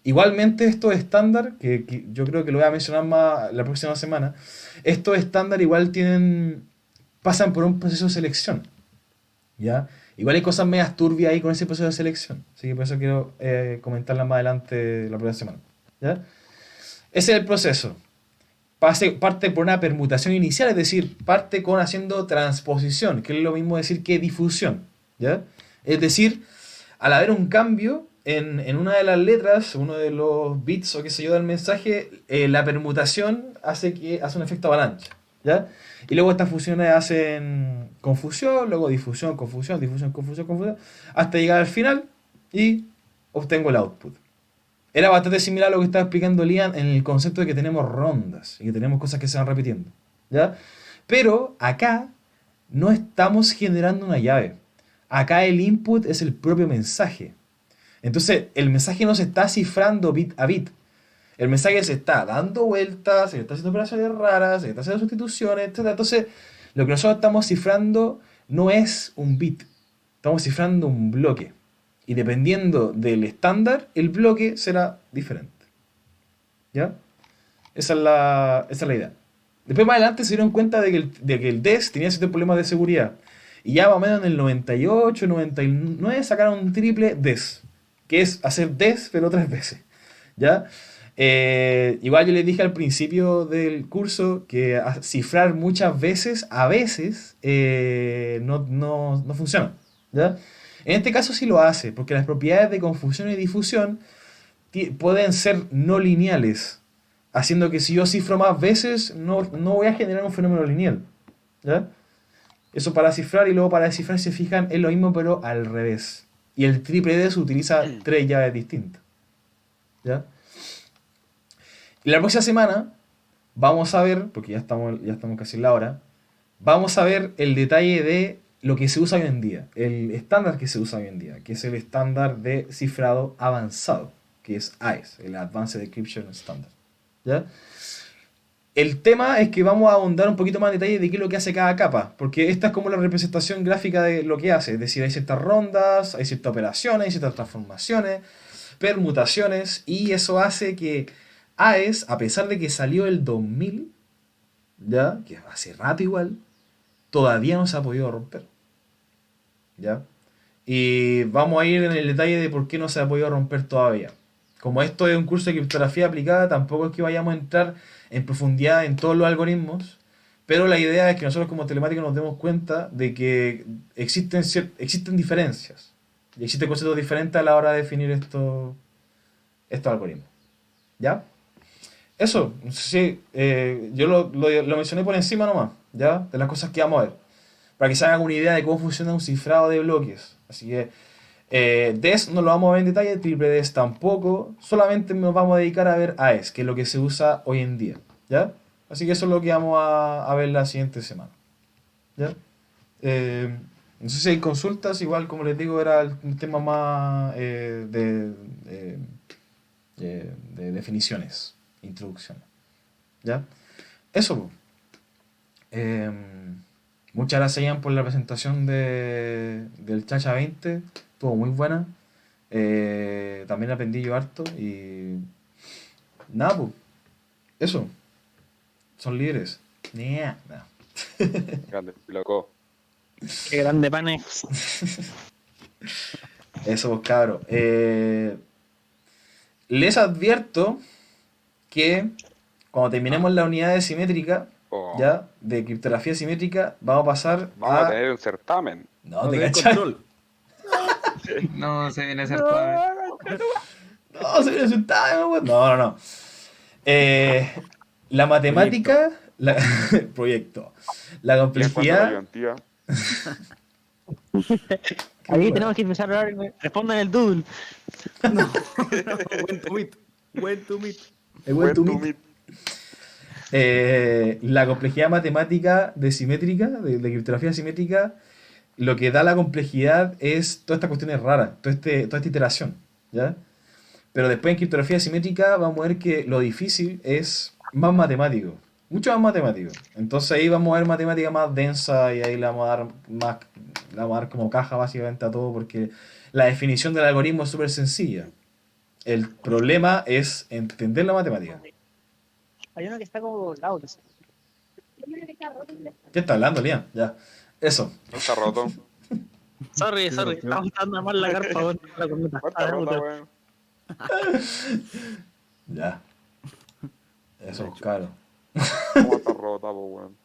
Igualmente estos estándar, que yo creo que lo voy a mencionar más la próxima semana, estos estándar igual pasan por un proceso de selección, ¿ya? Igual hay cosas medias turbias ahí con ese proceso de selección, así que por eso quiero comentarlas más adelante la próxima semana, ¿ya? Ese es el proceso. Parte por una permutación inicial, es decir, parte con haciendo transposición, que es lo mismo decir que difusión, ¿ya? Es decir, al haber un cambio en una de las letras, uno de los bits o qué sé yo del mensaje, la permutación hace un efecto avalancha, ¿ya? Y luego estas funciones hacen confusión, luego difusión, confusión, difusión, confusión, confusión, hasta llegar al final y obtengo el output. Era bastante similar a lo que estaba explicando Liam en el concepto de que tenemos rondas y que tenemos cosas que se van repitiendo, ¿ya? Pero acá no estamos generando una llave. Acá el input es el propio mensaje. Entonces, el mensaje no se está cifrando bit a bit. El mensaje se está dando vueltas, se le está haciendo operaciones raras, se le está haciendo sustituciones, etc. Entonces, lo que nosotros estamos cifrando no es un bit. Estamos cifrando un bloque. Y dependiendo del estándar, el bloque será diferente. ¿Ya? Esa es la idea. Después más adelante se dieron cuenta de que el DES tenía ciertos problemas de seguridad. Y ya más o menos en el 98, 99 sacaron un triple DES. Que es hacer DES pero 3 veces. ¿Ya? Igual yo les dije al principio del curso que cifrar muchas veces, a veces, no funciona. ¿Ya? En este caso sí lo hace, porque las propiedades de confusión y difusión pueden ser no lineales, haciendo que si yo cifro más veces, no voy a generar un fenómeno lineal. ¿Ya? Eso para cifrar, y luego para descifrar, si se fijan, es lo mismo pero al revés. Y el triple D se utiliza 3 llaves distintas. ¿Ya? Y la próxima semana vamos a ver, porque ya estamos casi en la hora, vamos a ver el detalle de lo que se usa hoy en día, el estándar que se usa hoy en día, que es el estándar de cifrado avanzado, que es AES, el Advanced Encryption Standard. ¿Ya? El tema es que vamos a ahondar un poquito más en detalle de qué es lo que hace cada capa, porque esta es como la representación gráfica de lo que hace, es decir, hay ciertas rondas, hay ciertas operaciones, hay ciertas transformaciones, permutaciones, y eso hace que AES, a pesar de que salió el 2000, ¿ya? Que hace rato igual, todavía no se ha podido romper. ¿Ya? Y vamos a ir en el detalle de por qué no se ha podido romper todavía. Como esto es un curso de criptografía aplicada, tampoco es que vayamos a entrar en profundidad en todos los algoritmos, pero la idea es que nosotros como telemáticos nos demos cuenta de que existen diferencias y existen conceptos diferentes a la hora de definir estos algoritmos. ¿Ya? Eso, sí, yo lo mencioné por encima nomás, ¿ya? De las cosas que vamos a ver, para que se hagan una idea de cómo funciona un cifrado de bloques. Así que DES no lo vamos a ver en detalle, triple DES tampoco, solamente nos vamos a dedicar a ver AES, que es lo que se usa hoy en día, ¿ya? Así que eso es lo que vamos a ver la siguiente semana, ¿ya? No sé si hay consultas, igual como les digo, era un tema más de definiciones, introducción, ¿ya? Eso. Muchas gracias, Ian, por la presentación del Chacha 20. Estuvo muy buena. También aprendí yo harto. Y nada, pues. Eso. Son líderes. Nah. Grande, loco. Qué grande, Panex. Eso, pues, cabros. Les advierto que cuando terminemos la unidad de simétrica, Oh, ya, de criptografía simétrica, vamos a pasar vamos a a... tener un certamen. No, No te tenés cachai. control. No, se viene a ser suave. No, se viene asustado, weón. No, no, no. La matemática, proyecto. La ¿Y en cuanto a la complejidad. ayudantiva? Ahí tenemos que empezar a hablar. Respondan el doodle. Buen tumit. Buen tumit. Buen to Buen meet. tumit. La complejidad matemática de simétrica, de criptografía simétrica, lo que da la complejidad es todas estas cuestiones raras, toda esta iteración, ¿ya? Pero después en criptografía simétrica vamos a ver que lo difícil es más matemático, mucho más matemático. Entonces ahí vamos a ver matemática más densa y ahí le vamos a dar más, le vamos a dar como caja básicamente a todo porque la definición del algoritmo es súper sencilla. El problema es entender la matemática. Hay uno que está como doblado. ¿Qué está hablando, Liam? Ya. Eso. No está roto. Sorry. Estamos dando mal la carpa. weón. La corneta. No está rota, weón. Ya. Eso, claro. ¿Cómo está rota, po, weón?